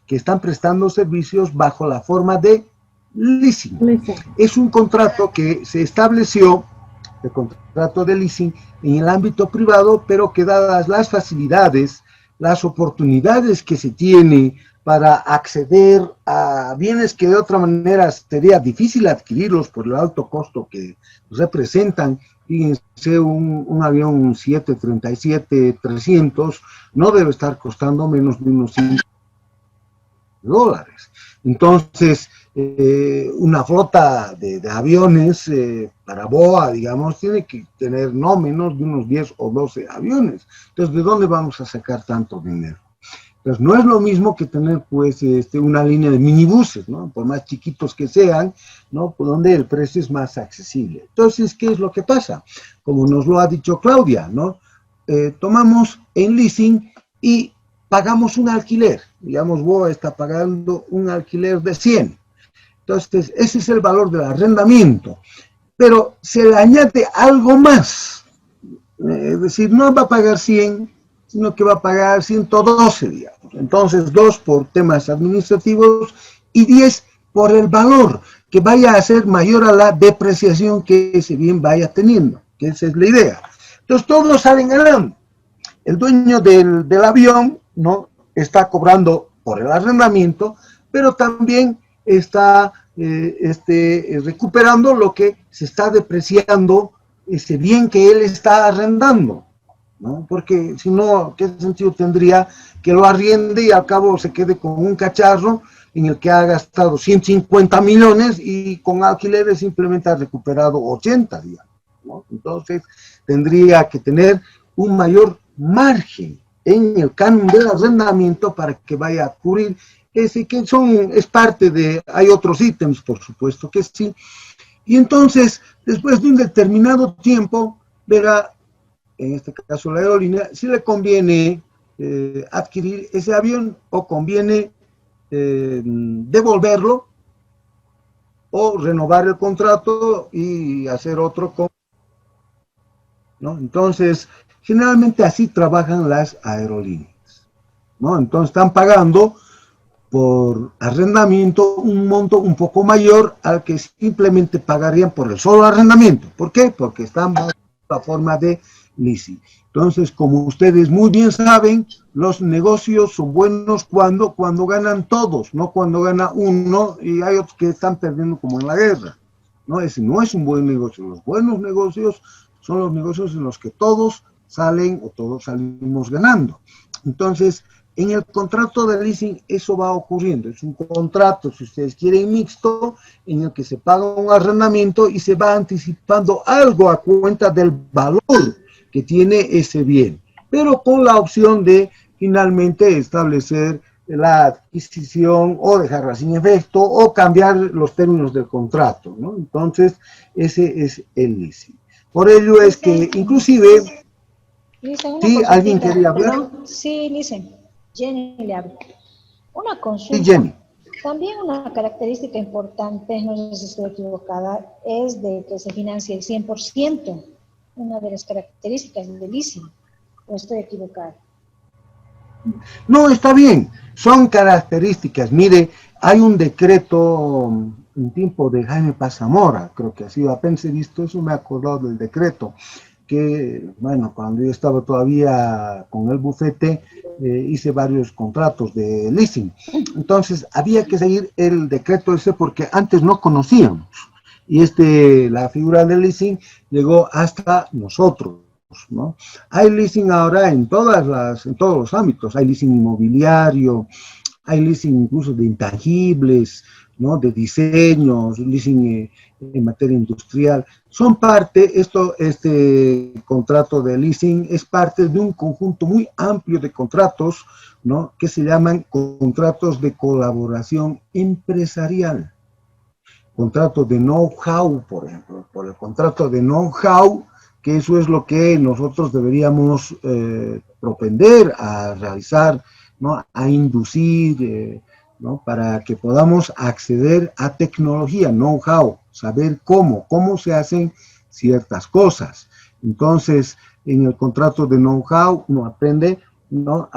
están prestando servicios bajo la forma de leasing. Es un contrato que se estableció, el contrato de leasing, en el ámbito privado, pero que dadas las facilidades, las oportunidades que se tiene para acceder a bienes que de otra manera sería difícil adquirirlos por el alto costo que representan. Fíjense, un avión 737-300 no debe estar costando menos de unos $100. Entonces, una flota de aviones para BOA, digamos, tiene que tener no menos de unos 10 o 12 aviones. Entonces, ¿de dónde vamos a sacar tanto dinero? Entonces, no es lo mismo que tener, pues, una línea de minibuses, ¿no? Por más chiquitos que sean, ¿no? Por donde el precio es más accesible. Entonces, ¿qué es lo que pasa? Como nos lo ha dicho Claudia, ¿no? Tomamos en leasing y pagamos un alquiler. Digamos, BOA está pagando un alquiler de 100. Entonces, ese es el valor del arrendamiento. Pero se le añade algo más. Es decir, no va a pagar 100, sino que va a pagar 112, digamos. Entonces, 2 por temas administrativos y 10 por el valor, que vaya a ser mayor a la depreciación que ese bien vaya teniendo, que esa es la idea. Entonces, todos salen ganando. El dueño del avión, ¿no? Está cobrando por el arrendamiento, pero también está recuperando lo que se está depreciando, ese bien que él está arrendando, ¿no? Porque si no, ¿qué sentido tendría que lo arriende y al cabo se quede con un cacharro en el que ha gastado 150 millones y con alquileres simplemente ha recuperado 80, digamos, ¿no? Entonces tendría que tener un mayor margen en el canon del arrendamiento para que vaya a cubrir ese que es parte de, hay otros ítems por supuesto que sí, y entonces después de un determinado tiempo verá, en este caso la aerolínea, si le conviene adquirir ese avión o conviene devolverlo o renovar el contrato y hacer otro, ¿no? Entonces, generalmente así trabajan las aerolíneas, ¿no? Entonces están pagando por arrendamiento un monto un poco mayor al que simplemente pagarían por el solo arrendamiento. ¿Por qué? Porque están bajo la forma de leasing. Entonces, como ustedes muy bien saben, los negocios son buenos cuando ganan todos, no cuando gana uno y hay otros que están perdiendo como en la guerra, ¿no? Ese no es un buen negocio. Los buenos negocios son los negocios en los que todos salen o todos salimos ganando. Entonces, en el contrato de leasing eso va ocurriendo. Es un contrato, si ustedes quieren, mixto, en el que se paga un arrendamiento y se va anticipando algo a cuenta del valor que tiene ese bien, pero con la opción de finalmente establecer la adquisición o dejarla sin efecto o cambiar los términos del contrato, ¿no? Entonces, ese es el leasing. Por ello es que, inclusive, ¿sí? ¿Alguien quería hablar? Sí, Lisen, Jenny le habla. Una consulta. Sí, Jenny. También una característica importante, no sé si estoy equivocada, es de que se financie el 100%, una de las características del leasing, o estoy equivocada. No, está bien, son características. Mire, hay un decreto en tiempo de Jaime Paz Zamora, creo que ha sido, apenas he visto eso, me he acordado del decreto, que, bueno, cuando yo estaba todavía con el bufete, hice varios contratos de leasing. Entonces, había que seguir el decreto ese porque antes no conocíamos. Y la figura del leasing llegó hasta nosotros, ¿no? Hay leasing ahora en todos los ámbitos. Hay leasing inmobiliario, hay leasing incluso de intangibles, ¿no? De diseños, leasing en materia industrial. Son parte, este contrato de leasing es parte de un conjunto muy amplio de contratos, ¿no? Que se llaman contratos de colaboración empresarial. Contrato de know-how, por ejemplo, por el contrato de know-how, que eso es lo que nosotros deberíamos propender a realizar, ¿no? A inducir, ¿no? Para que podamos acceder a tecnología, know-how, saber cómo se hacen ciertas cosas. Entonces, en el contrato de know-how uno aprende, ¿no?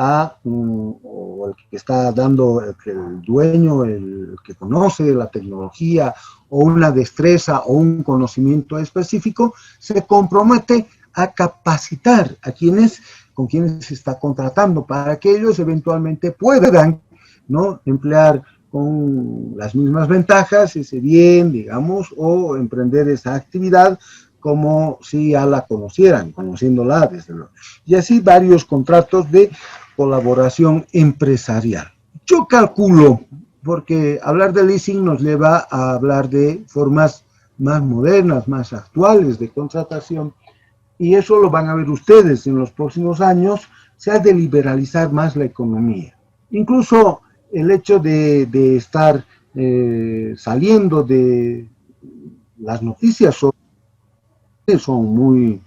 O el que está dando, el dueño, el que conoce la tecnología o una destreza o un conocimiento específico, se compromete a capacitar a con quienes se está contratando para que ellos eventualmente puedan, ¿no? Emplear con las mismas ventajas ese bien, digamos, o emprender esa actividad como si ya la conocieran, conociéndola desde luego. Y así varios contratos de colaboración empresarial. Yo calculo, porque hablar de leasing nos lleva a hablar de formas más modernas, más actuales de contratación, y eso lo van a ver ustedes en los próximos años. Se ha de liberalizar más la economía. Incluso el hecho de estar saliendo de las noticias son muy,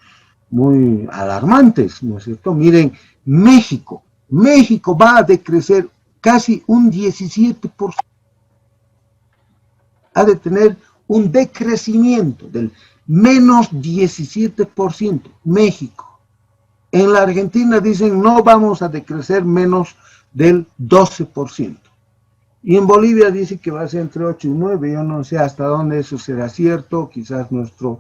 muy alarmantes, ¿no es cierto? Miren, México va a decrecer casi un 17%. Ha de tener un decrecimiento del menos 17%, México. En la Argentina dicen no vamos a decrecer menos del 12%. Y en Bolivia dice que va a ser entre 8 y 9, yo no sé hasta dónde eso será cierto, quizás nuestro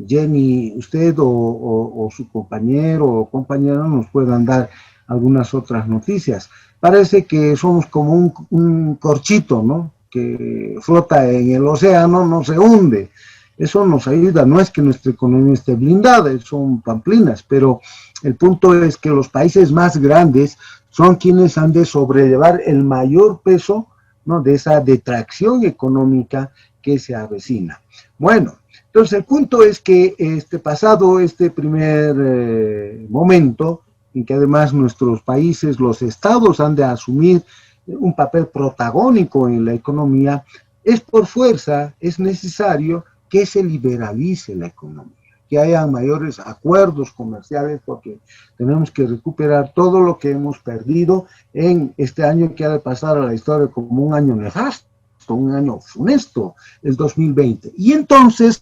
Jenny, usted o su compañero o compañera nos puedan dar algunas otras noticias. Parece que somos como un corchito, ¿no?, que flota en el océano, no se hunde. Eso nos ayuda, no es que nuestra economía esté blindada, son pamplinas, pero el punto es que los países más grandes son quienes han de sobrellevar el mayor peso, ¿no?, de esa detracción económica que se avecina. Bueno, entonces el punto es que pasado este primer momento, en que además nuestros países, los estados han de asumir un papel protagónico en la economía, es por fuerza, es necesario que se liberalice la economía, que haya mayores acuerdos comerciales, porque tenemos que recuperar todo lo que hemos perdido en este año que ha de pasar a la historia como un año nefasto, un año funesto, el 2020. Y entonces,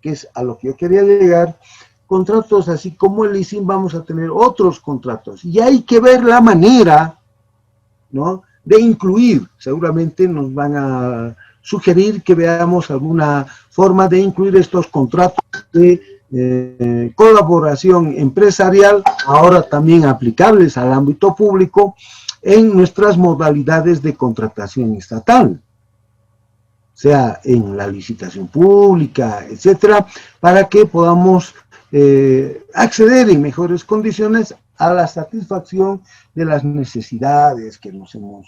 que es a lo que yo quería llegar, contratos así como el leasing, vamos a tener otros contratos, y hay que ver la manera, ¿no?, de incluir. Seguramente nos van a sugerir que veamos alguna forma de incluir estos contratos de colaboración empresarial, ahora también aplicables al ámbito público, en nuestras modalidades de contratación estatal, sea en la licitación pública, etcétera, para que podamos acceder en mejores condiciones a la satisfacción de las necesidades que nos hemos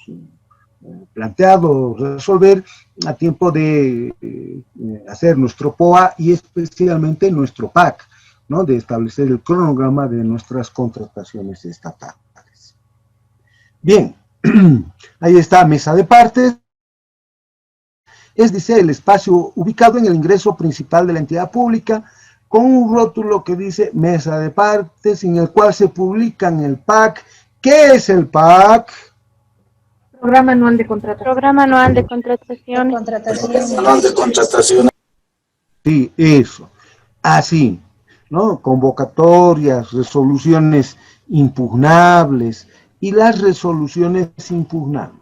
planteado resolver a tiempo de hacer nuestro POA y especialmente nuestro PAC, ¿no?, de establecer el cronograma de nuestras contrataciones estatales. Bien, ahí está mesa de partes. Es decir, el espacio ubicado en el ingreso principal de la entidad pública, con un rótulo que dice mesa de partes, en el cual se publican el PAC. ¿Qué es el PAC? Programa anual de contratación. Programa anual de contratación. Sí, eso. Así, ¿no? Convocatorias, resoluciones impugnables y las resoluciones impugnables.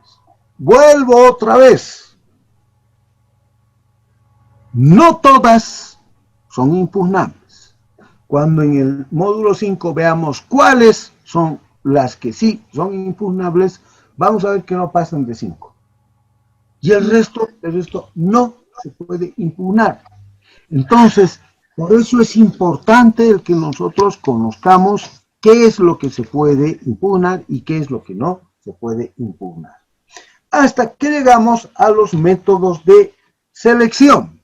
Vuelvo otra vez. No todas son impugnables. Cuando en el módulo 5 veamos cuáles son las que sí son impugnables, vamos a ver que no pasan de 5. Y el resto no se puede impugnar. Entonces, por eso es importante el que nosotros conozcamos qué es lo que se puede impugnar y qué es lo que no se puede impugnar. Hasta que llegamos a los métodos de selección.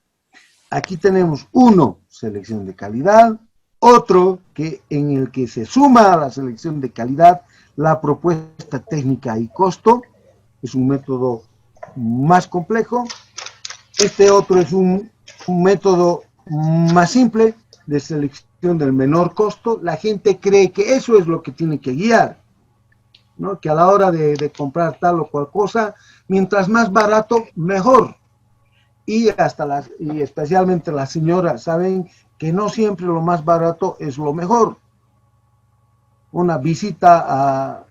Aquí tenemos uno, selección de calidad, otro en el que se suma a la selección de calidad la propuesta técnica y costo, es un método más complejo. Este otro es un método más simple de selección del menor costo. La gente cree que eso es lo que tiene que guiar, ¿no?, que a la hora de comprar tal o cual cosa, mientras más barato, mejor. Y especialmente las señoras saben que no siempre lo más barato es lo mejor. Una visita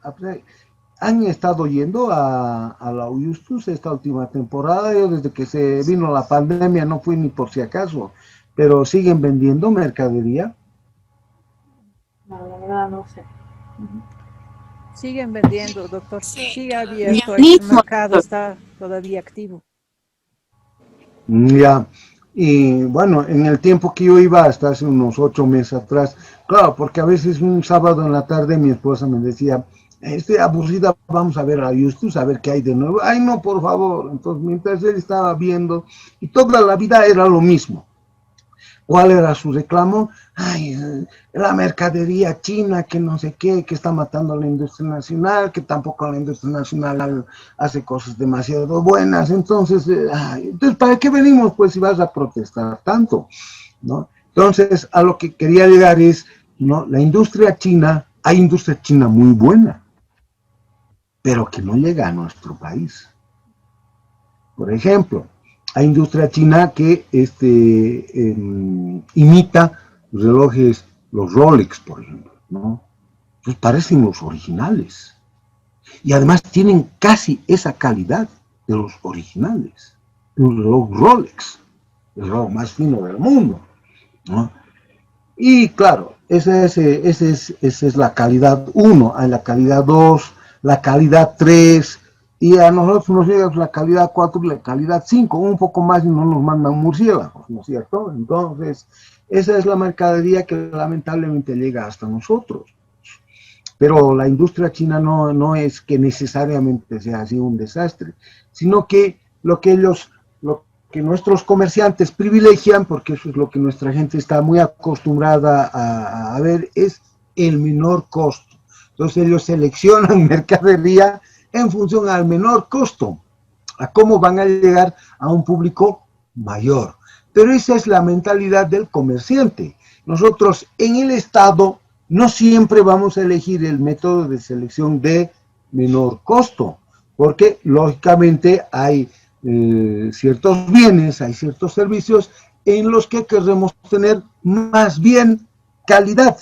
han estado yendo a la Uyustus esta última temporada. Yo desde que se vino la pandemia no fui ni por si acaso, pero siguen vendiendo mercadería. No, la verdad no sé. Siguen vendiendo, doctor. Sigue abierto, el mercado está todavía activo. Ya, y bueno, en el tiempo que yo iba, hasta hace unos 8 meses atrás, claro, porque a veces un sábado en la tarde mi esposa me decía, estoy aburrida, vamos a ver a YouTube, a ver qué hay de nuevo. Ay, no, por favor. Entonces, mientras él estaba viendo, y toda la vida era lo mismo. ¿Cuál era su reclamo? Ay, la mercadería china, que no sé qué, que está matando a la industria nacional, que tampoco la industria nacional hace cosas demasiado buenas. Entonces, ¿para qué venimos, pues, si vas a protestar tanto? ¿No? Entonces, a lo que quería llegar es, ¿no? La industria china, hay industria china muy buena, pero que no llega a nuestro país. Por ejemplo, hay industria china que imita los relojes, los Rolex, por ejemplo, ¿no? Pues parecen los originales. Y además tienen casi esa calidad de los originales. Un reloj Rolex, el reloj más fino del mundo, ¿no? Y claro, esa es la calidad 1, hay la calidad 2, la calidad 3, y a nosotros nos llega la calidad 4 y la calidad 5, un poco más y no nos mandan murciélagos, ¿no es cierto? Entonces, esa es la mercadería que lamentablemente llega hasta nosotros. Pero la industria china no es que necesariamente sea así un desastre, sino que lo que nuestros comerciantes privilegian, porque eso es lo que nuestra gente está muy acostumbrada a ver, es el menor costo. Entonces ellos seleccionan mercadería en función al menor costo, a cómo van a llegar a un público mayor. Pero esa es la mentalidad del comerciante. Nosotros en el Estado no siempre vamos a elegir el método de selección de menor costo, porque lógicamente hay ciertos bienes, hay ciertos servicios en los que queremos tener más bien calidad.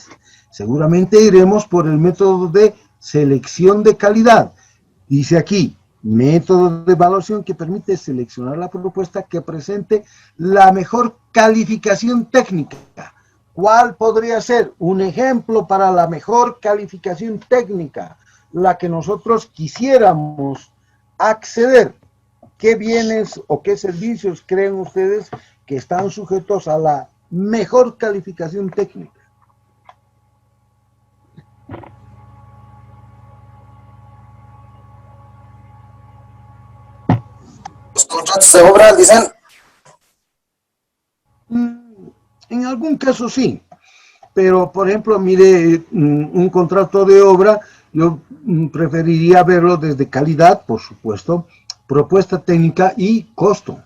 Seguramente iremos por el método de selección de calidad. Dice aquí, método de evaluación que permite seleccionar la propuesta que presente la mejor calificación técnica. ¿Cuál podría ser un ejemplo para la mejor calificación técnica? La que nosotros quisiéramos acceder. ¿Qué bienes o qué servicios creen ustedes que están sujetos a la mejor calificación técnica? Los contratos de obra, dicen. En algún caso sí, pero por ejemplo, mire, un contrato de obra, yo preferiría verlo desde calidad, por supuesto, propuesta técnica y costo.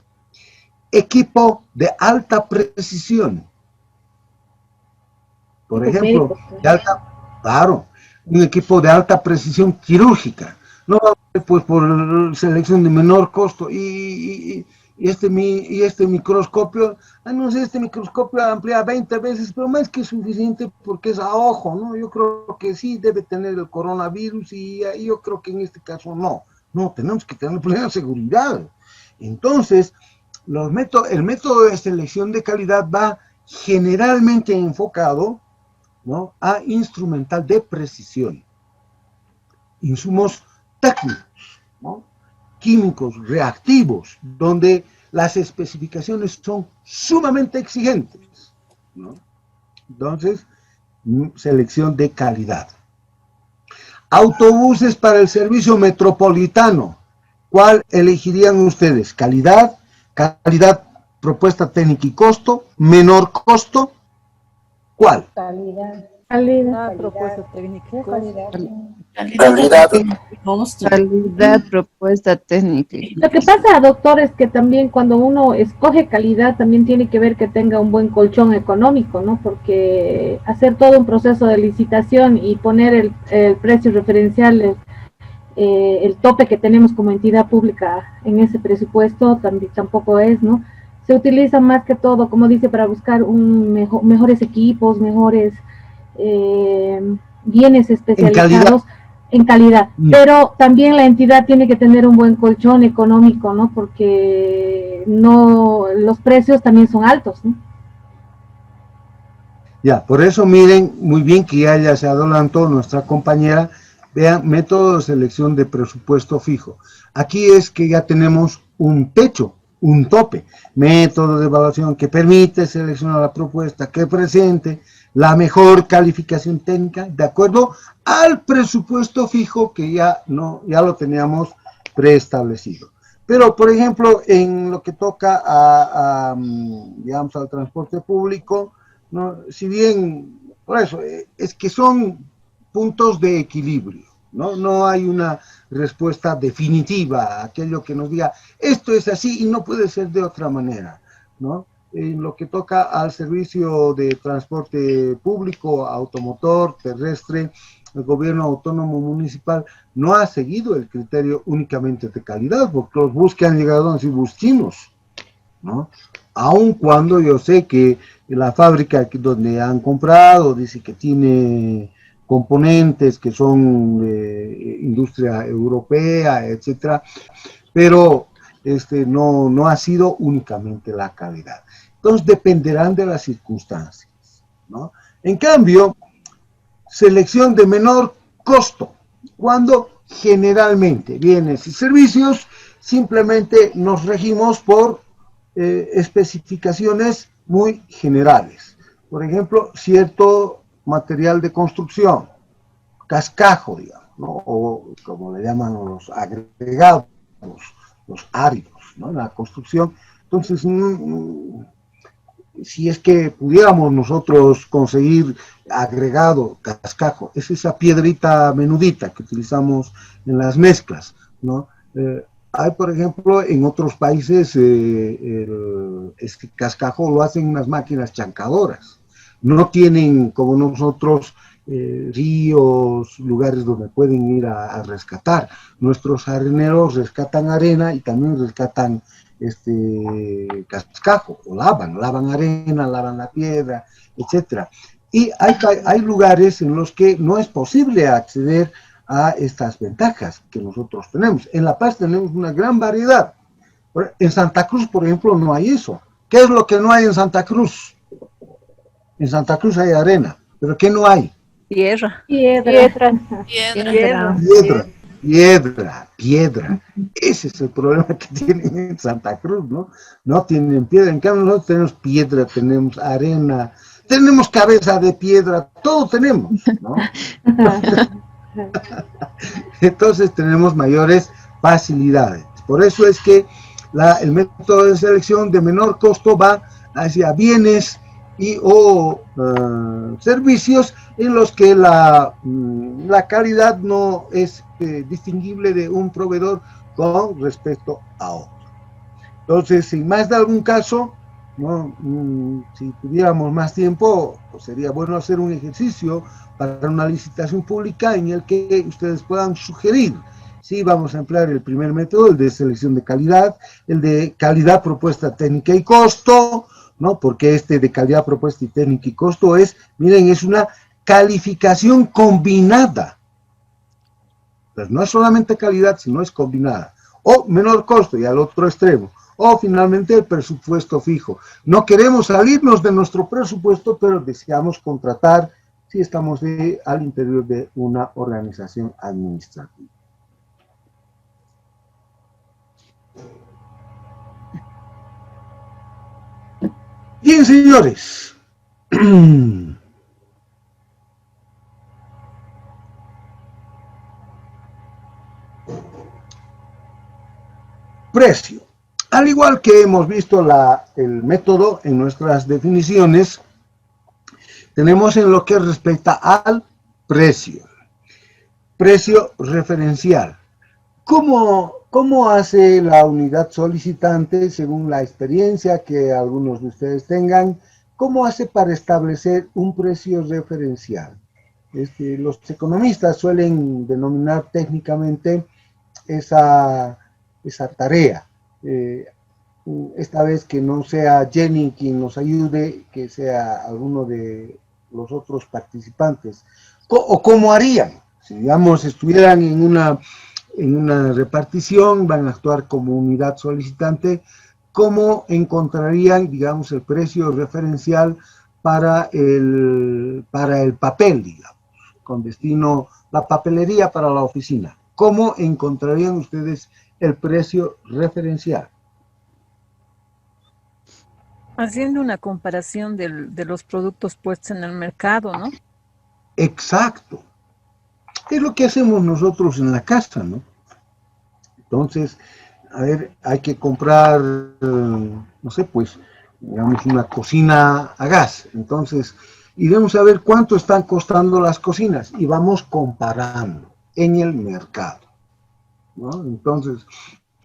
Equipo de alta precisión. Por ejemplo, un equipo de alta precisión quirúrgica. No va a ser pues por selección de menor costo y este microscopio, no sé, este microscopio amplía 20 veces, pero más que suficiente porque es a ojo, ¿no? Yo creo que sí debe tener el coronavirus y yo creo que en este caso no. No, tenemos que tener plena seguridad. Entonces, el método de selección de calidad va generalmente enfocado, ¿no?, a instrumental de precisión. Insumos técnicos, ¿no?, químicos, reactivos, donde las especificaciones son sumamente exigentes, ¿no? Entonces, selección de calidad. Autobuses para el servicio metropolitano. ¿Cuál elegirían ustedes? ¿Calidad, propuesta técnica y costo, menor costo? ¿Cuál? Calidad. Propuesta técnica. Calidad, propuesta técnica. Lo que pasa, doctor, es que también cuando uno escoge calidad, también tiene que ver que tenga un buen colchón económico, ¿no? Porque hacer todo un proceso de licitación y poner el precio referencial, el tope que tenemos como entidad pública en ese presupuesto tampoco es, ¿no? Se utiliza más que todo, como dice, para buscar mejores equipos, mejores bienes especializados en calidad. Pero también la entidad tiene que tener un buen colchón económico, ¿no? Porque los precios también son altos, ¿no? Ya, por eso miren muy bien que ya se adelantó nuestra compañera. Vean, método de selección de presupuesto fijo. Aquí es que ya tenemos un techo, un tope. Método de evaluación que permite seleccionar la propuesta que presente la mejor calificación técnica, de acuerdo al presupuesto fijo que ya lo teníamos preestablecido. Pero, por ejemplo, en lo que toca digamos, al transporte público, ¿no? Si bien, por eso, es que son puntos de equilibrio, ¿no? No hay una respuesta definitiva a aquello que nos diga, esto es así y no puede ser de otra manera, ¿no? En lo que toca al servicio de transporte público, automotor, terrestre, el gobierno autónomo municipal no ha seguido el criterio únicamente de calidad, porque los bus que han llegado han sido bus chinos, ¿no? Aun cuando yo sé que la fábrica donde han comprado dice que tiene componentes que son de industria europea, etcétera, pero no ha sido únicamente la calidad. Entonces dependerán de las circunstancias, ¿no? En cambio, selección de menor costo, cuando generalmente bienes y servicios simplemente nos regimos por especificaciones muy generales. Por ejemplo, cierto material de construcción, cascajo, digamos, ¿no? O como le llaman los agregados, los áridos, ¿no? En la construcción. Entonces, si es que pudiéramos nosotros conseguir agregado, cascajo, es esa piedrita menudita que utilizamos en las mezclas, ¿no? Hay, por ejemplo, en otros países, este cascajo lo hacen unas máquinas chancadoras. No tienen, como nosotros, ríos, lugares donde pueden ir a rescatar. Nuestros areneros rescatan arena y también rescatan cascajo, o lavan arena, lavan la piedra, etcétera. Y hay lugares en los que no es posible acceder a estas ventajas que nosotros tenemos. En La Paz tenemos una gran variedad. En Santa Cruz, por ejemplo, no hay eso. ¿Qué es lo que no hay en Santa Cruz? En Santa Cruz hay arena, pero ¿qué no hay? Piedra. Piedra. Ese es el problema que tienen en Santa Cruz, ¿no? No tienen piedra. En cambio, nosotros tenemos piedra, tenemos arena, tenemos cabeza de piedra, todo tenemos, ¿no? Entonces tenemos mayores facilidades. Por eso es que el método de selección de menor costo va hacia bienes o servicios en los que la calidad no es distinguible de un proveedor con respecto a otro. Entonces, sin más de algún caso, ¿no? Si tuviéramos más tiempo, pues sería bueno hacer un ejercicio para una licitación pública en el que ustedes puedan sugerir si vamos a emplear el primer método, el de selección de calidad, el de calidad, propuesta, técnica y costo, ¿no? Porque de calidad, propuesta y técnica y costo es una calificación combinada. Pues no es solamente calidad, sino es combinada. O menor costo, y al otro extremo. O finalmente el presupuesto fijo. No queremos salirnos de nuestro presupuesto, pero deseamos contratar si estamos al interior de una organización administrativa. Bien, señores. Precio. Al igual que hemos visto el método en nuestras definiciones, tenemos en lo que respecta al precio. Precio referencial. ¿Cómo hace la unidad solicitante, según la experiencia que algunos de ustedes tengan, cómo hace para establecer un precio referencial? Los economistas suelen denominar técnicamente esa tarea. Esta vez que no sea Jenny quien nos ayude, que sea alguno de los otros participantes. ¿O cómo harían? Si, digamos, estuvieran en una repartición, van a actuar como unidad solicitante, ¿cómo encontrarían, digamos, el precio referencial para el papel, digamos, con destino la papelería para la oficina? ¿Cómo encontrarían ustedes el precio referencial? Haciendo una comparación de los productos puestos en el mercado, ¿no? Exacto. Es lo que hacemos nosotros en la casa, ¿no? Entonces, a ver, hay que comprar, no sé, pues, digamos, una cocina a gas. Entonces, iremos a ver cuánto están costando las cocinas y vamos comparando en el mercado, ¿no? Entonces,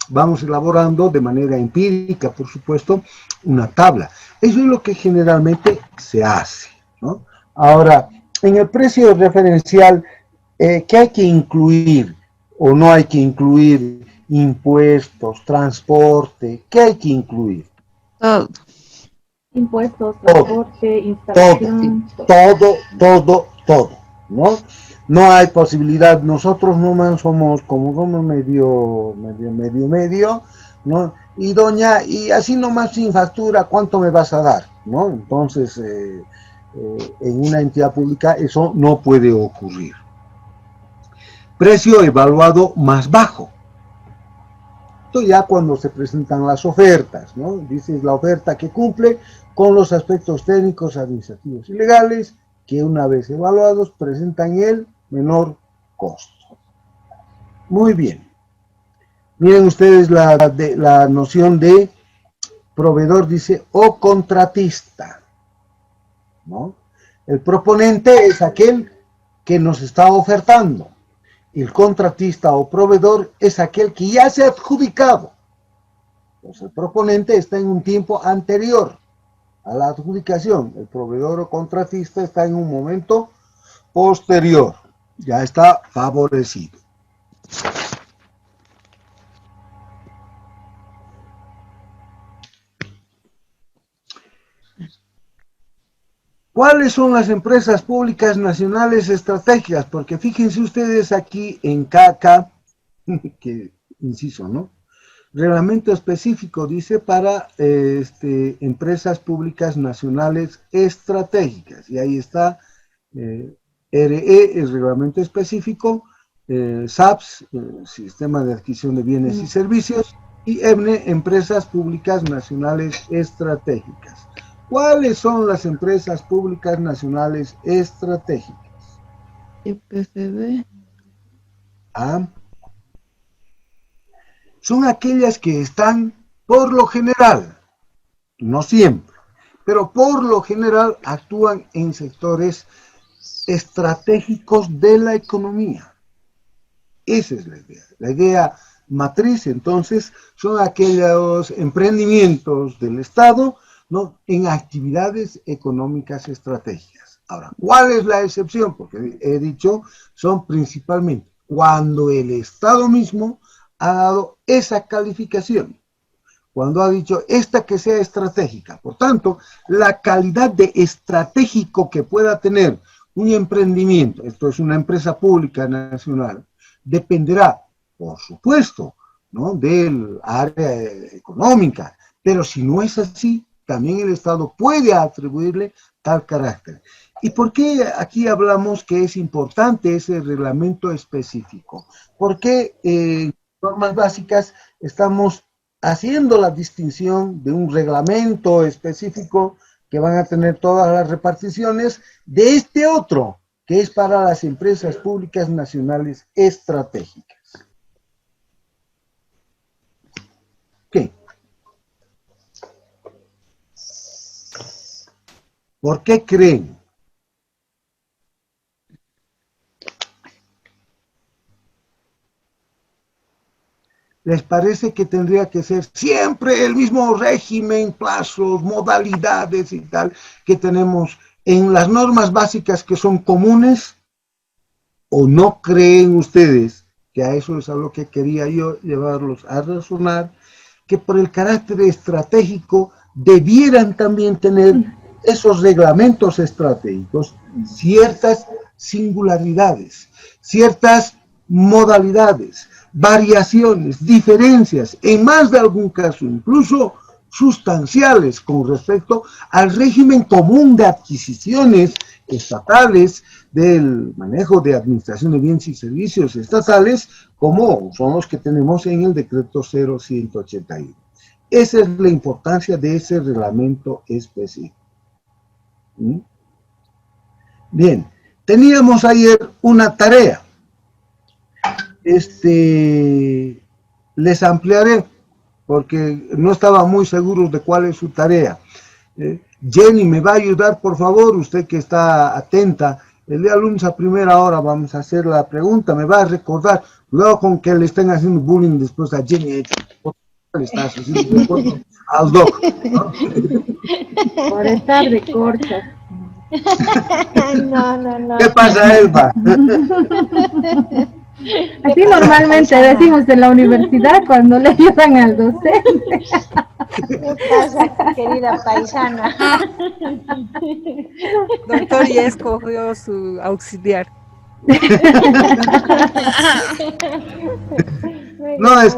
vamos elaborando de manera empírica, por supuesto, una tabla. Eso es lo que generalmente se hace, ¿no? Ahora, en el precio referencial, ¿qué hay que incluir o no hay que incluir? Impuestos, transporte, ¿qué hay que incluir? Todo. Impuestos, transporte, instalación. Todo, ¿no? No hay posibilidad, nosotros nomás somos, como somos medio, ¿no? Y doña, y así nomás sin factura, ¿cuánto me vas a dar? ¿No? Entonces, en una entidad pública eso no puede ocurrir. Precio evaluado más bajo. Esto ya cuando se presentan las ofertas, ¿no? Dices la oferta que cumple con los aspectos técnicos, administrativos y legales, que una vez evaluados presentan el menor costo. Muy bien. Miren ustedes la noción de proveedor, dice, o contratista, ¿no? El proponente es aquel que nos está ofertando. El contratista o proveedor es aquel que ya se ha adjudicado. Pues el proponente está en un tiempo anterior a la adjudicación. El proveedor o contratista está en un momento posterior. Ya está favorecido. ¿Cuáles son las empresas públicas nacionales estratégicas? Porque fíjense ustedes aquí en CACA, que inciso, ¿no? Reglamento específico, dice, para empresas públicas nacionales estratégicas. Y ahí está RE, el reglamento específico, SAPS, Sistema de Adquisición de Bienes y Servicios, y EBNE, Empresas Públicas Nacionales Estratégicas. ¿Cuáles son las empresas públicas nacionales estratégicas? EPFB. Ah, son aquellas que están, por lo general, no siempre, pero por lo general actúan en sectores estratégicos de la economía. Esa es la idea. La idea matriz, entonces, son aquellos emprendimientos del Estado, ¿no?, en actividades económicas estratégicas. Ahora, ¿cuál es la excepción? Porque he dicho, son principalmente cuando el Estado mismo ha dado esa calificación, cuando ha dicho esta que sea estratégica. Por tanto, la calidad de estratégico que pueda tener un emprendimiento, esto es una empresa pública nacional, dependerá, por supuesto, ¿no?, del área económica, pero si no es así, también el Estado puede atribuirle tal carácter. ¿Y por qué aquí hablamos que es importante ese reglamento específico? Porque en normas básicas estamos haciendo la distinción de un reglamento específico que van a tener todas las reparticiones de este otro, que es para las empresas públicas nacionales estratégicas. ¿Qué? ¿Por qué creen? ¿Les parece que tendría que ser siempre el mismo régimen, plazos, modalidades y tal que tenemos en las normas básicas que son comunes? ¿O no creen ustedes, que a eso es a lo que quería yo llevarlos a razonar, que por el carácter estratégico debieran también tener esos reglamentos estratégicos ciertas singularidades, ciertas modalidades, variaciones, diferencias, en más de algún caso incluso sustanciales con respecto al régimen común de adquisiciones estatales, del manejo de administración de bienes y servicios estatales, como son los que tenemos en el decreto 0181. Esa es la importancia de ese reglamento específico. ¿Mm? Bien, teníamos ayer una tarea. Les ampliaré, porque no estaba muy seguro de cuál es su tarea. Jenny, ¿me va a ayudar, por favor? Usted que está atenta. El día lunes a primera hora vamos a hacer la pregunta. Me va a recordar. Luego con que le estén haciendo bullying después a Jenny. Le estás haciendo al doc, ¿no? Por estar de corcha. No. ¿Qué pasa, Elba? Así normalmente decimos en la universidad cuando le ayudan al docente. ¿Qué pasa, querida paisana? Doctor ya escogió su auxiliar. No, es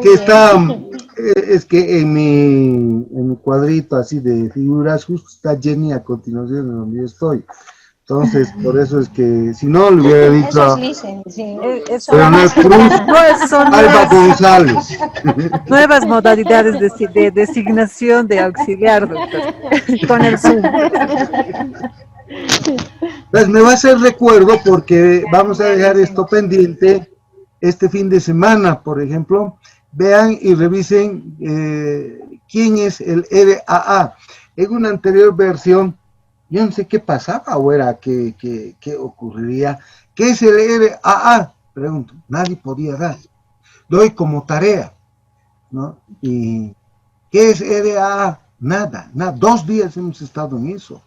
que en mi cuadrito así de figuras justo está Jenny a continuación de donde yo estoy. Entonces, por eso es que, si no, le hubiera dicho... Eso es Licen, sí. Pero no es Cruz, son Alba González. nuevas modalidades de designación de auxiliar, doctor, con el Zoom. Pues me va a hacer recuerdo porque vamos a dejar esto pendiente este fin de semana, por ejemplo. Vean y revisen quién es el RAA. En una anterior versión, yo no sé qué pasaba o era qué ocurriría. ¿Qué es el RAA? Pregunto, nadie podía dar. Doy como tarea, ¿no? ¿Y qué es RAA? Nada. 2 días hemos estado en eso.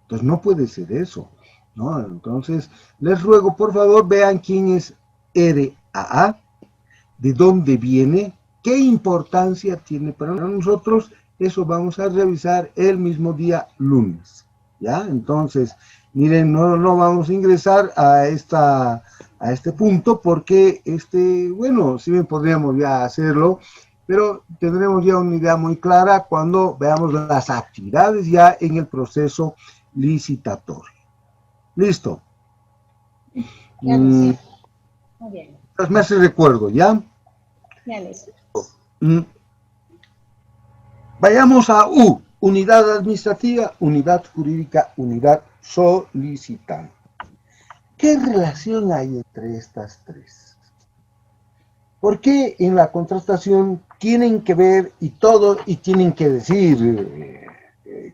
Entonces no puede ser eso, ¿no? Entonces, les ruego, por favor, vean quién es RAA, de dónde viene, qué importancia tiene para nosotros. Eso vamos a revisar el mismo día lunes. ¿Ya? Entonces, miren, no vamos a ingresar a este punto porque, bueno, sí bien podríamos ya hacerlo, pero tendremos ya una idea muy clara cuando veamos las actividades ya en el proceso licitatorio. ¿Listo? Muy bien. Pues me hace recuerdo, ¿ya? Ya les. Vayamos a U. Unidad administrativa, unidad jurídica, unidad solicitante. ¿Qué relación hay entre estas tres? ¿Por qué en la contratación tienen que ver y tienen que decir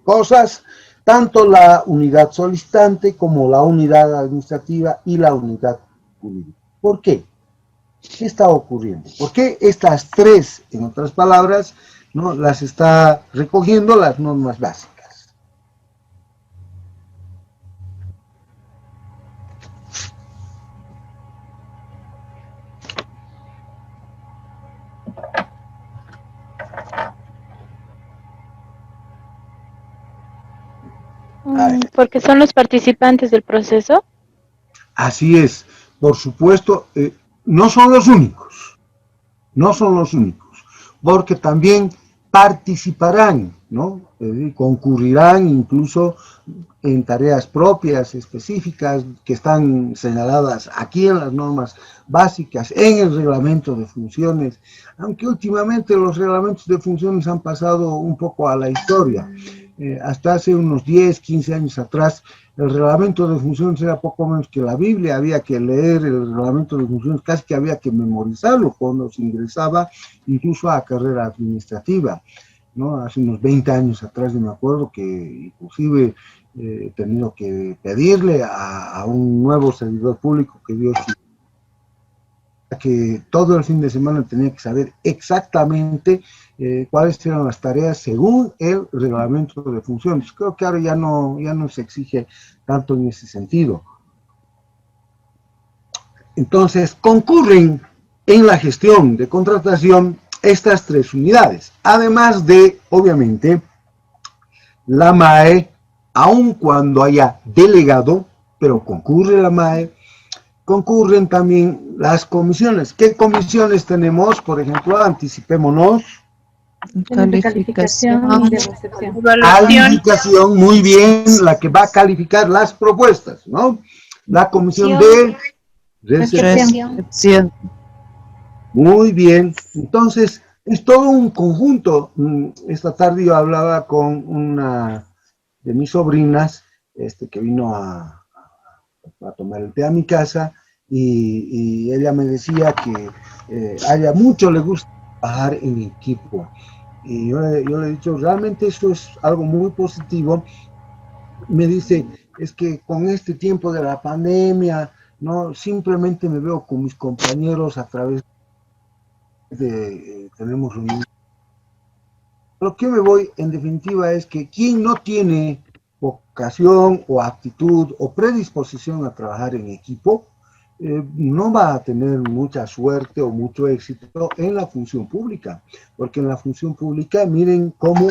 cosas, tanto la unidad solicitante como la unidad administrativa y la unidad jurídica? ¿Por qué? ¿Qué está ocurriendo? ¿Por qué estas tres, en otras palabras, no las está recogiendo las normas básicas? Porque son los participantes del proceso. Así es, por supuesto, no son los únicos, porque también participarán, ¿no? Concurrirán incluso en tareas propias, específicas, que están señaladas aquí en las normas básicas, en el reglamento de funciones, aunque últimamente los reglamentos de funciones han pasado un poco a la historia. Hasta hace unos 10, 15 años atrás, el reglamento de funciones era poco menos que la Biblia, había que leer el reglamento de funciones, casi que había que memorizarlo cuando se ingresaba incluso a carrera administrativa, ¿no? Hace unos 20 años atrás yo me acuerdo que inclusive he tenido que pedirle a un nuevo servidor público que Dios, que todo el fin de semana tenía que saber exactamente cuáles eran las tareas según el reglamento de funciones. Creo que ahora ya no se exige tanto en ese sentido. Entonces, concurren en la gestión de contratación estas tres unidades, además de, obviamente, la MAE, aun cuando haya delegado, pero concurre la MAE, concurren también las comisiones. ¿Qué comisiones tenemos? Por ejemplo, anticipémonos. Calificación de recepción. Calificación, muy bien, la que va a calificar las propuestas, ¿no? La comisión de recepción. Muy bien. Entonces, Es todo un conjunto. Esta tarde yo hablaba con una de mis sobrinas, que vino a tomar el té a mi casa, y ella me decía que a ella mucho le gusta trabajar en equipo. Y yo le he dicho, realmente eso es algo muy positivo. Me dice, es que con este tiempo de la pandemia, no, simplemente me veo con mis compañeros a través de, tenemos reuniones. Lo que me voy, en definitiva, es que quien no tiene vocación o actitud o predisposición a trabajar en equipo, no va a tener mucha suerte o mucho éxito en la función pública, porque en la función pública miren cómo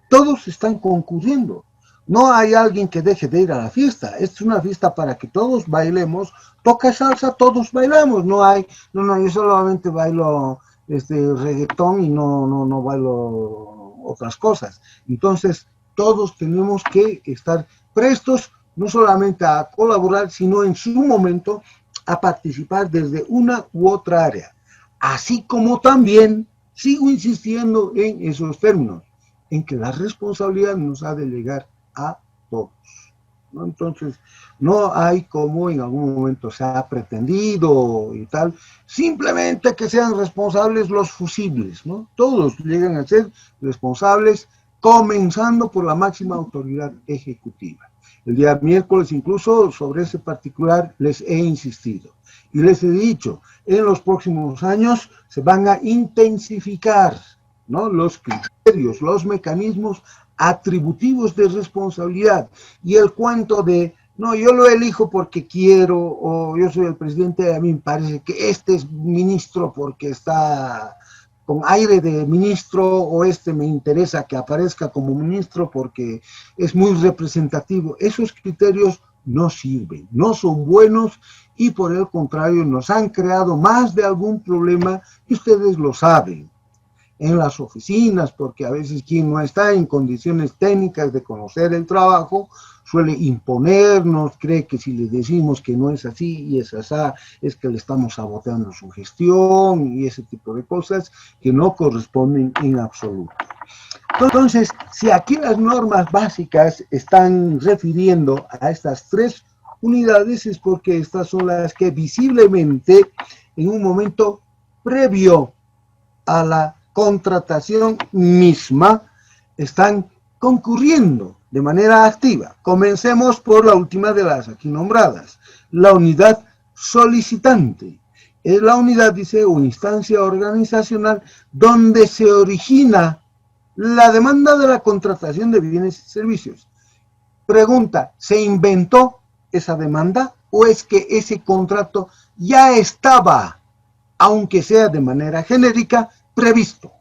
todos están concurriendo. No hay alguien que deje de ir a la fiesta, es una fiesta para que todos bailemos, toca salsa, todos bailamos, no hay, no, yo solamente bailo reggaetón y no bailo otras cosas. Entonces, todos tenemos que estar prestos no solamente a colaborar, sino en su momento a participar desde una u otra área. Así como también sigo insistiendo en esos términos, en que la responsabilidad nos ha de llegar a todos, ¿no? Entonces, no hay como en algún momento se ha pretendido y tal, simplemente que sean responsables los fusibles, ¿no? Todos llegan a ser responsables, comenzando por la máxima autoridad ejecutiva. El día miércoles incluso sobre ese particular les he insistido y les he dicho, en los próximos años se van a intensificar, ¿no?, los criterios, los mecanismos atributivos de responsabilidad, y el cuento de, no, yo lo elijo porque quiero, o yo soy el presidente, a mí me parece que este es ministro porque está con aire de ministro, o me interesa que aparezca como ministro porque es muy representativo. Esos criterios no sirven, no son buenos, y por el contrario nos han creado más de algún problema, y ustedes lo saben, en las oficinas, porque a veces quien no está en condiciones técnicas de conocer el trabajo suele imponernos, cree que si le decimos que no es así y es así, es que le estamos saboteando su gestión, y ese tipo de cosas que no corresponden en absoluto. Entonces, si aquí las normas básicas están refiriendo a estas 3 unidades, es porque estas son las que visiblemente en un momento previo a la contratación misma están concurriendo de manera activa. Comencemos por la última de las aquí nombradas, la unidad solicitante. Es la unidad, dice, o instancia organizacional donde se origina la demanda de la contratación de bienes y servicios. Pregunta, ¿se inventó esa demanda o es que ese contrato ya estaba, aunque sea de manera genérica, previsto?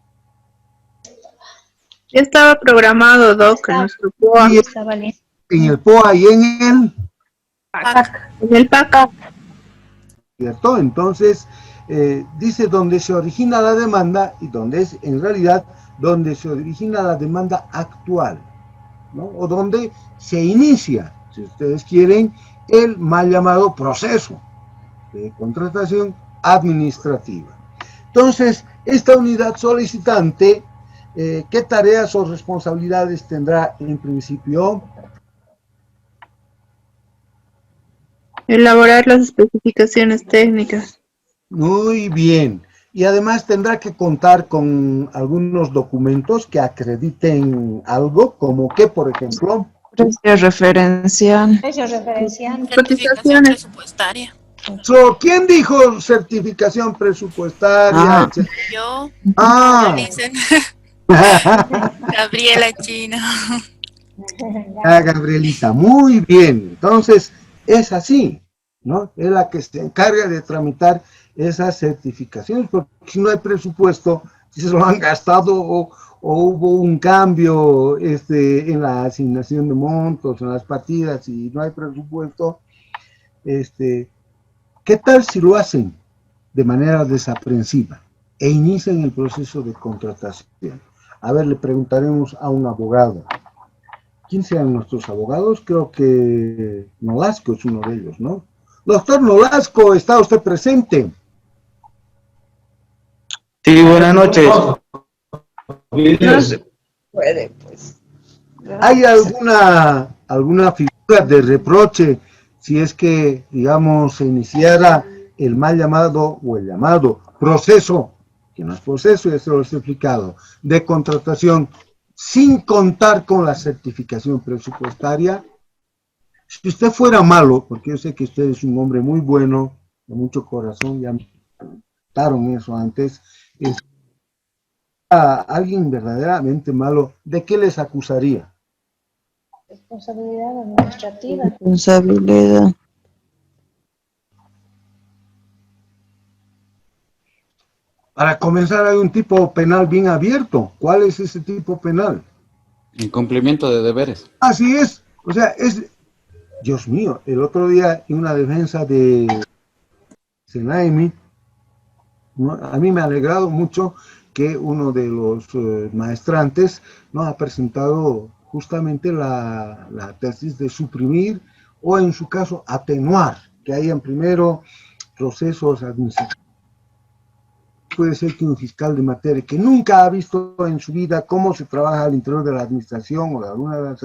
Ya estaba programado, Doc, en nuestro POA. En el POA y en el PAC. En el PAC. ¿Cierto? Entonces, dice donde se origina la demanda, y donde es en realidad donde se origina la demanda actual, ¿no? O donde se inicia, si ustedes quieren, el mal llamado proceso de contratación administrativa. Entonces, esta unidad solicitante, ¿qué tareas o responsabilidades tendrá en principio? Elaborar las especificaciones técnicas. Muy bien. Y además tendrá que contar con algunos documentos que acrediten algo, como que, por ejemplo, Precio referencial. Cotizaciones presupuestaria. ¿Quién dijo certificación presupuestaria? Yo. Dicen. Gabriela Chino. Gabrielita, muy bien. Entonces, es así, ¿no? Es la que se encarga de tramitar esas certificaciones, porque si no hay presupuesto, si se lo han gastado o hubo un cambio en la asignación de montos, en las partidas, y no hay presupuesto, ¿qué tal si lo hacen de manera desaprensiva e inician el proceso de contratación? A ver, le preguntaremos a un abogado. ¿Quién sean nuestros abogados? Creo que Nolasco es uno de ellos, ¿no? Doctor Nolasco, ¿está usted presente? Sí, buenas noches. No se puede, pues. ¿Hay alguna figura de reproche si es que, digamos, se iniciara el mal llamado o el llamado proceso, que no es proceso, eso lo he explicado, de contratación sin contar con la certificación presupuestaria? Si usted fuera malo, porque yo sé que usted es un hombre muy bueno, de mucho corazón, ya me contaron eso antes, a alguien verdaderamente malo, ¿de qué les acusaría? Responsabilidad administrativa. Responsabilidad. Para comenzar, hay un tipo penal bien abierto. ¿Cuál es ese tipo penal? Incumplimiento de deberes. Así es. O sea, es... Dios mío, el otro día en una defensa de Senaimi, ¿no? A mí me ha alegrado mucho que uno de los maestrantes nos ha presentado justamente la tesis de suprimir o en su caso atenuar, que hayan primero procesos administrativos. Puede ser que un fiscal de materia que nunca ha visto en su vida cómo se trabaja al interior de la administración o de alguna de las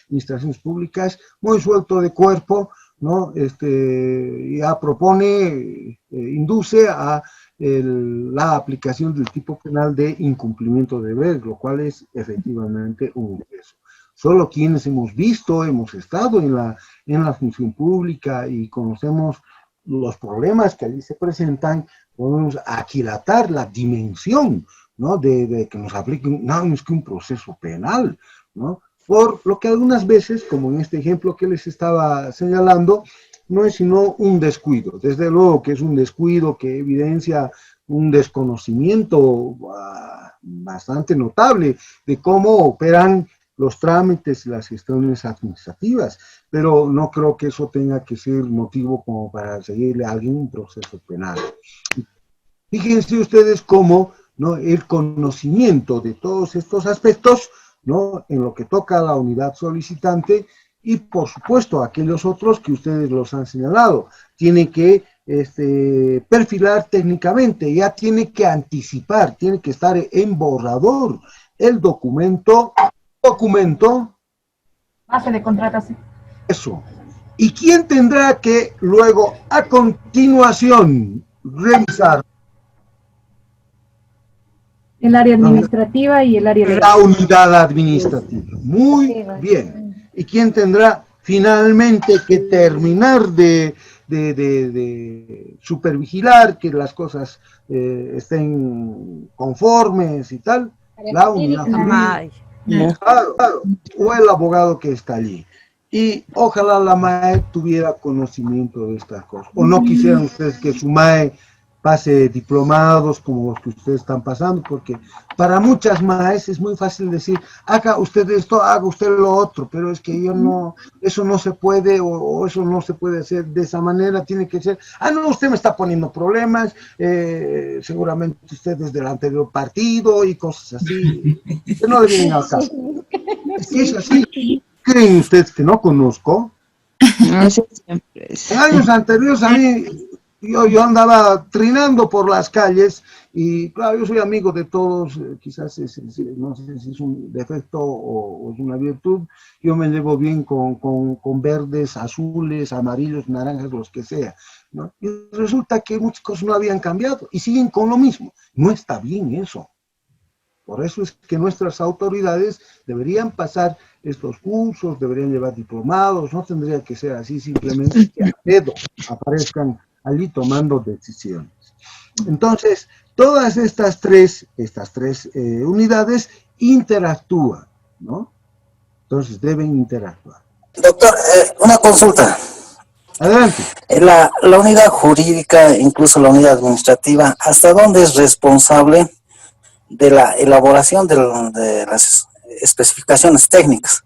administraciones públicas, muy suelto de cuerpo, ¿no? Ya propone, induce a la aplicación del tipo penal de incumplimiento de deberes, lo cual es efectivamente un ingreso. Solo quienes hemos visto, hemos estado en la función pública y conocemos los problemas que allí se presentan, podemos aquilatar la dimensión, ¿no? de que nos apliquen nada más que un proceso penal, ¿no? Por lo que algunas veces, como en este ejemplo que les estaba señalando, no es sino un descuido. Desde luego que es un descuido que evidencia un desconocimiento bastante notable de cómo operan los trámites y las gestiones administrativas, pero no creo que eso tenga que ser motivo como para seguirle a alguien un proceso penal. Fíjense ustedes cómo, ¿no?, el conocimiento de todos estos aspectos, ¿no?, en lo que toca a la unidad solicitante y por supuesto aquellos otros que ustedes los han señalado, tiene que perfilar técnicamente, ya tiene que anticipar, tiene que estar en borrador el documento base de contratación. Eso. ¿Y quién tendrá que luego, a continuación, revisar? El área administrativa y el área legal. La unidad administrativa. Muy bien. ¿Y quién tendrá finalmente que terminar de supervigilar que las cosas estén conformes y tal? La unidad jurídica. Claro, o el abogado que está allí. Y ojalá la MAE tuviera conocimiento de estas cosas. O no quisieran ustedes que su MAE pase diplomados como los que ustedes están pasando, porque para muchas MAEs es muy fácil decir, haga usted esto, haga usted lo otro, pero es que yo no, eso no se puede, o eso no se puede hacer de esa manera, tiene que ser, no, usted me está poniendo problemas, seguramente usted es del anterior partido y cosas así, que no le vienen al caso. Es que es así. ¿Creen ustedes que no conozco? En años anteriores a mí, yo andaba trinando por las calles y claro, yo soy amigo de todos, quizás no sé si es un defecto o es una virtud, yo me llevo bien con verdes, azules, amarillos, naranjas, los que sea, ¿no? Y resulta que muchas cosas no habían cambiado y siguen con lo mismo. No está bien eso. Por eso es que nuestras autoridades deberían pasar estos cursos, deberían llevar diplomados, no tendría que ser así simplemente que a dedo aparezcan allí tomando decisiones. Entonces, todas estas tres unidades interactúan, ¿no? Entonces, deben interactuar. Doctor, una consulta. Adelante. La unidad jurídica, incluso la unidad administrativa, ¿hasta dónde es responsable de la elaboración de las especificaciones técnicas?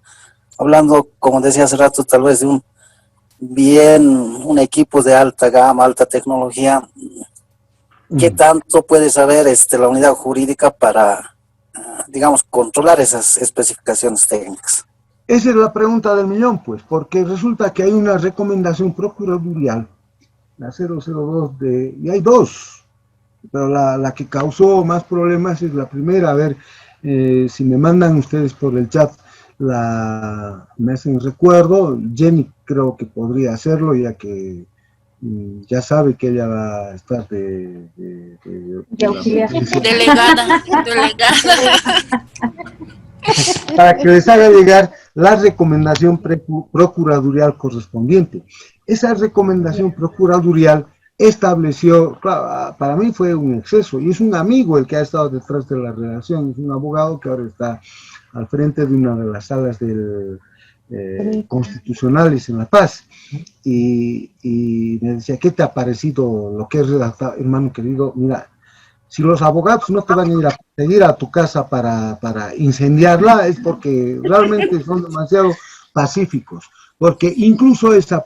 Hablando, como decía hace rato, tal vez de un equipo de alta gama, alta tecnología, ¿qué tanto puede saber la unidad jurídica para, digamos, controlar esas especificaciones técnicas? Esa es la pregunta del millón, pues, porque resulta que hay una recomendación procuradural, la 002 y hay dos pero la que causó más problemas es la primera. A ver, si me mandan ustedes por el chat, me hacen recuerdo. Jenny creo que podría hacerlo, ya que ya sabe que ella va a estar de auxiliar. Delegada. Para que les haga llegar la recomendación procuradorial correspondiente. Esa recomendación procuradorial estableció, claro, para mí fue un exceso, y es un amigo el que ha estado detrás de la redacción, es un abogado que ahora está al frente de una de las salas constitucionales en La Paz, y me decía, ¿qué te ha parecido lo que he redactado? Hermano querido, mira, si los abogados no te van a ir a perseguir a tu casa para incendiarla, es porque realmente son demasiado pacíficos, porque incluso la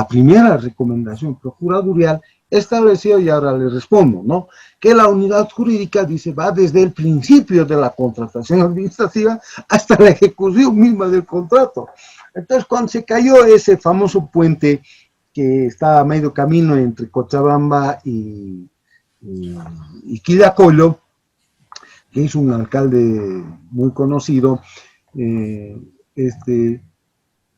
primera recomendación procuradorial estableció, y ahora le respondo, ¿no?, que la unidad jurídica, dice, va desde el principio de la contratación administrativa hasta la ejecución misma del contrato. Entonces, cuando se cayó ese famoso puente que estaba a medio camino entre Cochabamba y Quillacollo, que es un alcalde muy conocido,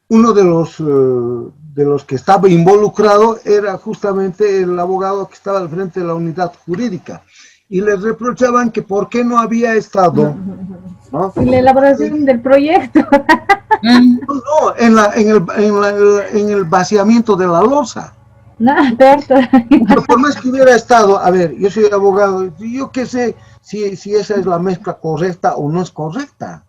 uno de los que estaba involucrado era justamente el abogado que estaba al frente de la unidad jurídica, y le reprochaban que por qué no había estado, ¿no?, en la elaboración del proyecto. No, en el vaciamiento de la losa. Pero por más que hubiera estado, a ver, yo soy abogado, yo qué sé si esa es la mezcla correcta o no es correcta.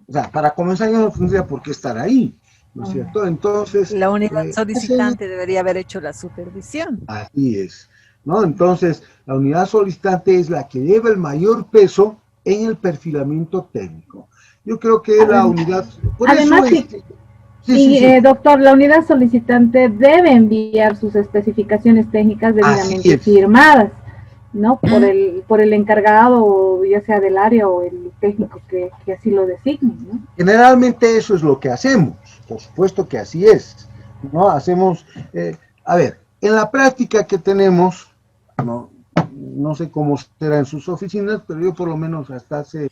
O sea, para comenzar yo no tendría por qué estar ahí, ¿no es cierto? Entonces... La unidad solicitante debería haber hecho la supervisión. Así es, ¿no? Entonces, la unidad solicitante es la que lleva el mayor peso en el perfilamiento técnico. Yo creo que la unidad... Además, doctor, la unidad solicitante debe enviar sus especificaciones técnicas debidamente firmadas, ¿no? Por el encargado, ya sea del área o el técnico que así lo designe, ¿no? Generalmente eso es lo que hacemos, por supuesto que así es, ¿no? Hacemos, a ver, en la práctica que tenemos, no sé cómo será en sus oficinas, pero yo por lo menos hasta hace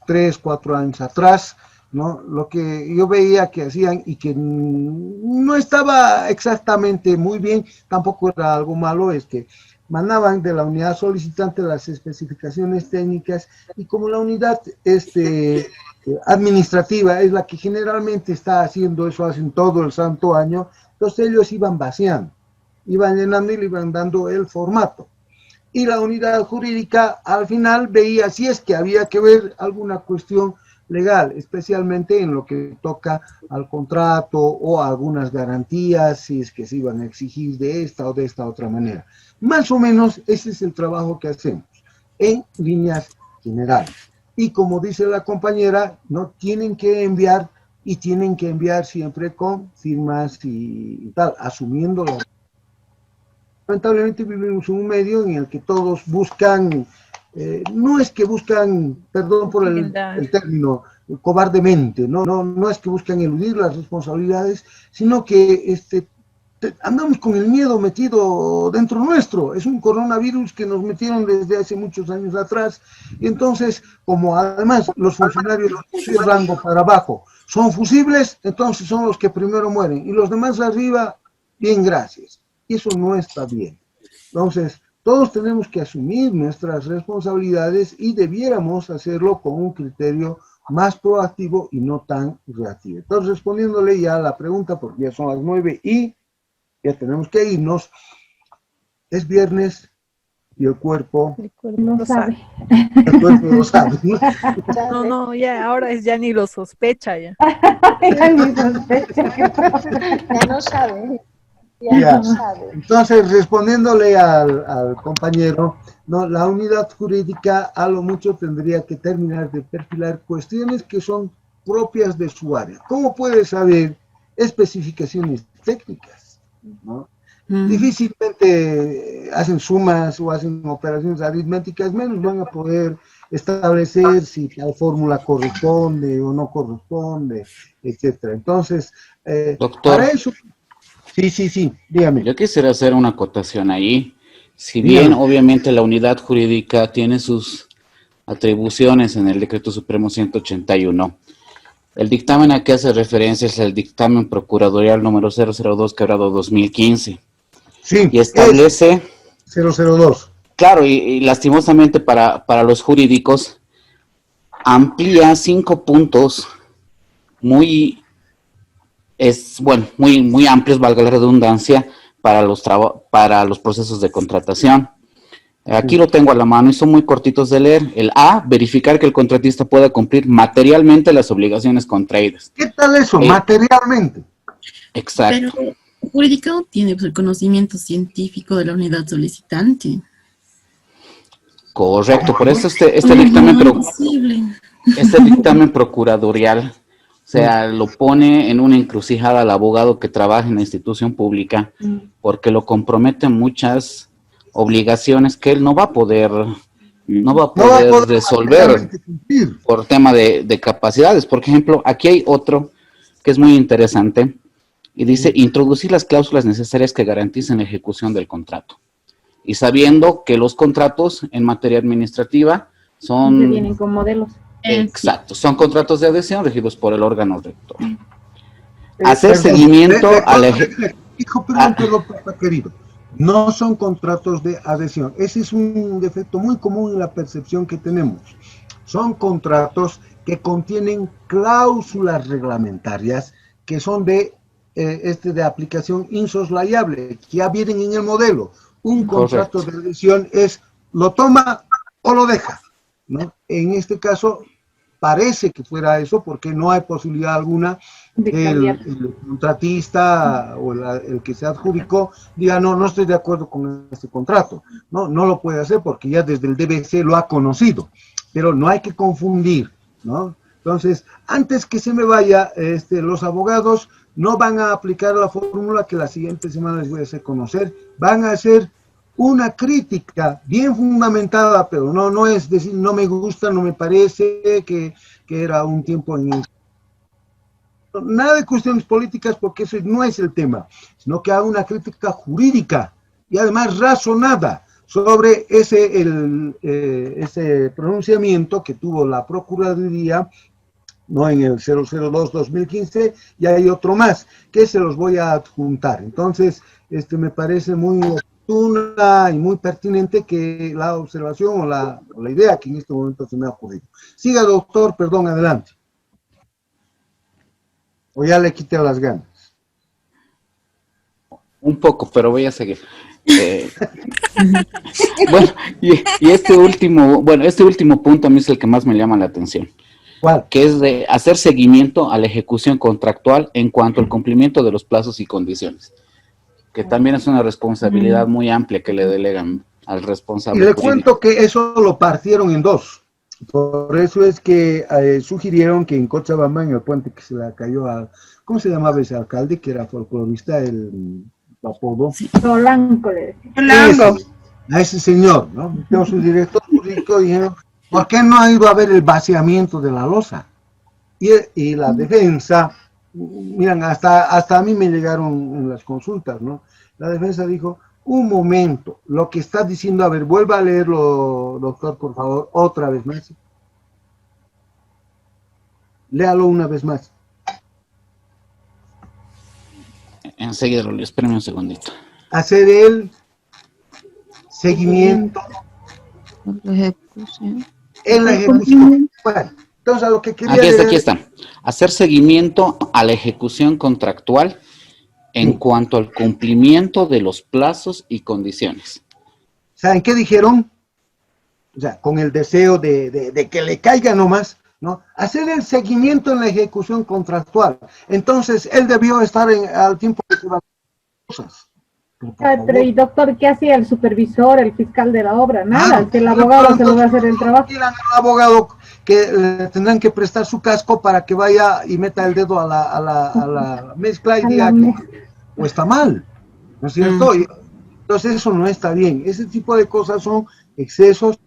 3, 4 años atrás, ¿no?, lo que yo veía que hacían y que no estaba exactamente muy bien, tampoco era algo malo, es que mandaban de la unidad solicitante las especificaciones técnicas, y como la unidad administrativa es la que generalmente está haciendo eso, hacen todo el santo año, entonces ellos iban vaciando, iban llenando y le iban dando el formato. Y la unidad jurídica al final veía si es que había que ver alguna cuestión legal, especialmente en lo que toca al contrato o a algunas garantías, si es que se iban a exigir de esta o de esta otra manera. Más o menos ese es el trabajo que hacemos, en líneas generales. Y como dice la compañera, no tienen que enviar, y tienen que enviar siempre con firmas y tal, asumiendo la... Lamentablemente vivimos en un medio en el que todos buscan, no es que buscan, perdón por el término, cobardemente, no es que buscan eludir las responsabilidades, sino que andamos con el miedo metido dentro nuestro. Es un coronavirus que nos metieron desde hace muchos años atrás, y entonces, como además los funcionarios de rango para abajo son fusibles, entonces son los que primero mueren, y los demás arriba, bien, gracias. Y eso no está bien. Entonces, todos tenemos que asumir nuestras responsabilidades y debiéramos hacerlo con un criterio más proactivo y no tan reactivo. Entonces, respondiéndole ya a la pregunta, porque ya son las 9 y ya tenemos que irnos, es viernes y el cuerpo no sabe. El cuerpo lo sabe, ¿no? No, ya, ahora ya ni lo sospecha ya. Ya ni sospecha. Ya no sabe. Ya. Entonces, respondiéndole al compañero, no, la unidad jurídica a lo mucho tendría que terminar de perfilar cuestiones que son propias de su área. ¿Cómo puede saber especificaciones técnicas? ¿No? Difícilmente hacen sumas o hacen operaciones aritméticas, menos van a poder establecer si la fórmula corresponde o no corresponde, etcétera. Entonces, doctor, para eso... Sí, dígame. Yo quisiera hacer una acotación ahí. Si bien obviamente la unidad jurídica tiene sus atribuciones en el Decreto Supremo 181, el dictamen a que hace referencia es el dictamen procuradorial número 002/2015. Sí, y establece 002. Claro, y lastimosamente para los jurídicos amplía 5 puntos muy amplios, valga la redundancia, para los procesos de contratación. Aquí lo tengo a la mano y son muy cortitos de leer. El A, verificar que el contratista pueda cumplir materialmente las obligaciones contraídas. ¿Qué tal eso? Materialmente. Exacto. Pero el jurídico tiene el conocimiento científico de la unidad solicitante. Correcto, por eso este dictamen procuradorial, o sea, lo pone en una encrucijada al abogado que trabaja en la institución pública, porque lo comprometen muchas obligaciones que él no va a poder resolver por tema de capacidades. Por ejemplo, aquí hay otro que es muy interesante y dice introducir las cláusulas necesarias que garanticen la ejecución del contrato. Y sabiendo que los contratos en materia administrativa son... Que vienen con modelos. Exacto, son contratos de adhesión regidos por el órgano rector. Hacer seguimiento a la ejecución. Perdón, papá querido. No son contratos de adhesión. Ese es un defecto muy común en la percepción que tenemos. Son contratos que contienen cláusulas reglamentarias que son de aplicación insoslayable, que ya vienen en el modelo. Un contrato de adhesión es lo toma o lo deja, ¿no? En este caso parece que fuera eso porque no hay posibilidad alguna el contratista o el que se adjudicó diga no estoy de acuerdo con este contrato. No lo puede hacer porque ya desde el DBC lo ha conocido, pero no hay que confundir, ¿no? Entonces, antes que se me vaya, los abogados no van a aplicar la fórmula que la siguiente semana les voy a hacer conocer, van a hacer una crítica bien fundamentada, pero no es decir, no me gusta, no me parece que era un tiempo en el... Nada de cuestiones políticas porque eso no es el tema, sino que haga una crítica jurídica y además razonada sobre ese pronunciamiento que tuvo la Procuraduría, no en el 002-2015, y hay otro más, que se los voy a adjuntar. Entonces, me parece muy oportuna y muy pertinente que la observación o la idea que en este momento se me ha ocurrido. Siga, doctor, perdón, adelante. O ya le quité las ganas. Un poco, pero voy a seguir. Bueno, y este último punto a mí es el que más me llama la atención. ¿Cuál? Que es de hacer seguimiento a la ejecución contractual en cuanto al cumplimiento de los plazos y condiciones, que también es una responsabilidad muy amplia que le delegan al responsable. Y le cuento que eso lo partieron en dos. Por eso es que sugirieron que en Cochabamba, en el puente que se le cayó a... ¿Cómo se llamaba ese alcalde? Que era folclorista, el apodo. Rolanco, le decía. A ese señor, ¿no? Pero su director jurídico dijeron, ¿por qué no ha ido a ver el vaciamiento de la losa? Y la defensa, miran, hasta a mí me llegaron en las consultas, ¿no? La defensa dijo, un momento, lo que está diciendo, a ver, vuelva a leerlo, doctor, por favor, otra vez más. Léalo una vez más. Enseguida, espérame un segundito. Hacer el seguimiento en la ejecución. Bueno, entonces a lo que quería aquí está. Hacer seguimiento a la ejecución contractual en cuanto al cumplimiento de los plazos y condiciones. ¿Saben qué dijeron? O sea, con el deseo de que le caiga nomás, ¿no? Hacer el seguimiento en la ejecución contractual. Entonces, él debió estar al tiempo de las cosas. Pero, y doctor, ¿qué hacía el supervisor, el fiscal de la obra? Nada, que el abogado se lo va a hacer el trabajo. El abogado que tendrán que prestar su casco para que vaya y meta el dedo a la mezcla y diga que o está mal, ¿no es cierto? Entonces eso no está bien. Ese tipo de cosas son excesos.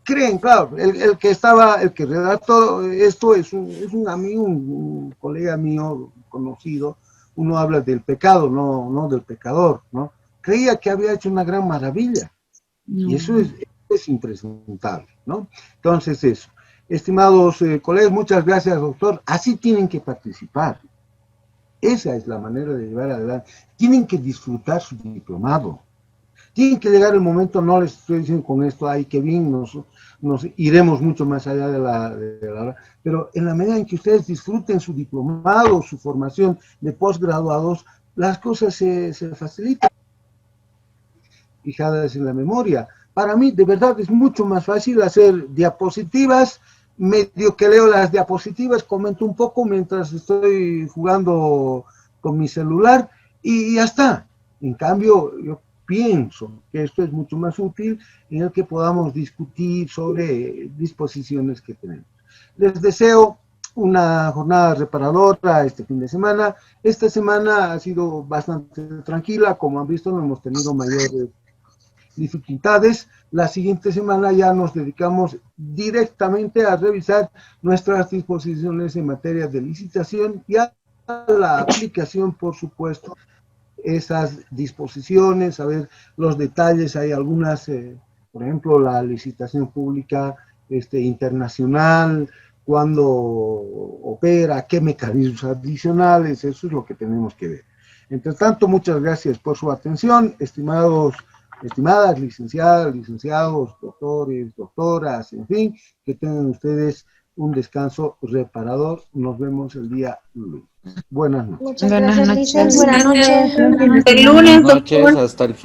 Creen, claro, el que redactó esto es un amigo, un colega mío conocido. Uno habla del pecado, no del pecador, ¿no? Creía que había hecho una gran maravilla. Y eso es impresentable, ¿no? Entonces eso. Estimados colegas, muchas gracias, doctor. Así tienen que participar. Esa es la manera de llevar adelante. Tienen que disfrutar su diplomado. Tiene que llegar el momento, no les estoy diciendo con esto, ay, qué bien, nos iremos mucho más allá de la... Pero en la medida en que ustedes disfruten su diplomado, su formación de posgraduados, las cosas se facilitan. Fijadas en la memoria. Para mí, de verdad, es mucho más fácil hacer diapositivas, medio que leo las diapositivas, comento un poco mientras estoy jugando con mi celular y ya está. En cambio, yo pienso que esto es mucho más útil en el que podamos discutir sobre disposiciones que tenemos. Les deseo una jornada reparadora este fin de semana. Esta semana ha sido bastante tranquila, como han visto, no hemos tenido mayores dificultades. La siguiente semana ya nos dedicamos directamente a revisar nuestras disposiciones en materia de licitación y a la aplicación, por supuesto, esas disposiciones, a ver los detalles. Hay algunas, por ejemplo, la licitación pública internacional, cuándo opera, qué mecanismos adicionales, eso es lo que tenemos que ver. Entre tanto, muchas gracias por su atención, estimadas licenciadas, licenciados, doctores, doctoras, en fin, que tengan ustedes un descanso reparador. Nos vemos el día lunes. Buenas noches. Muchas gracias, Licen. Buenas noches. Buenas noches, hasta el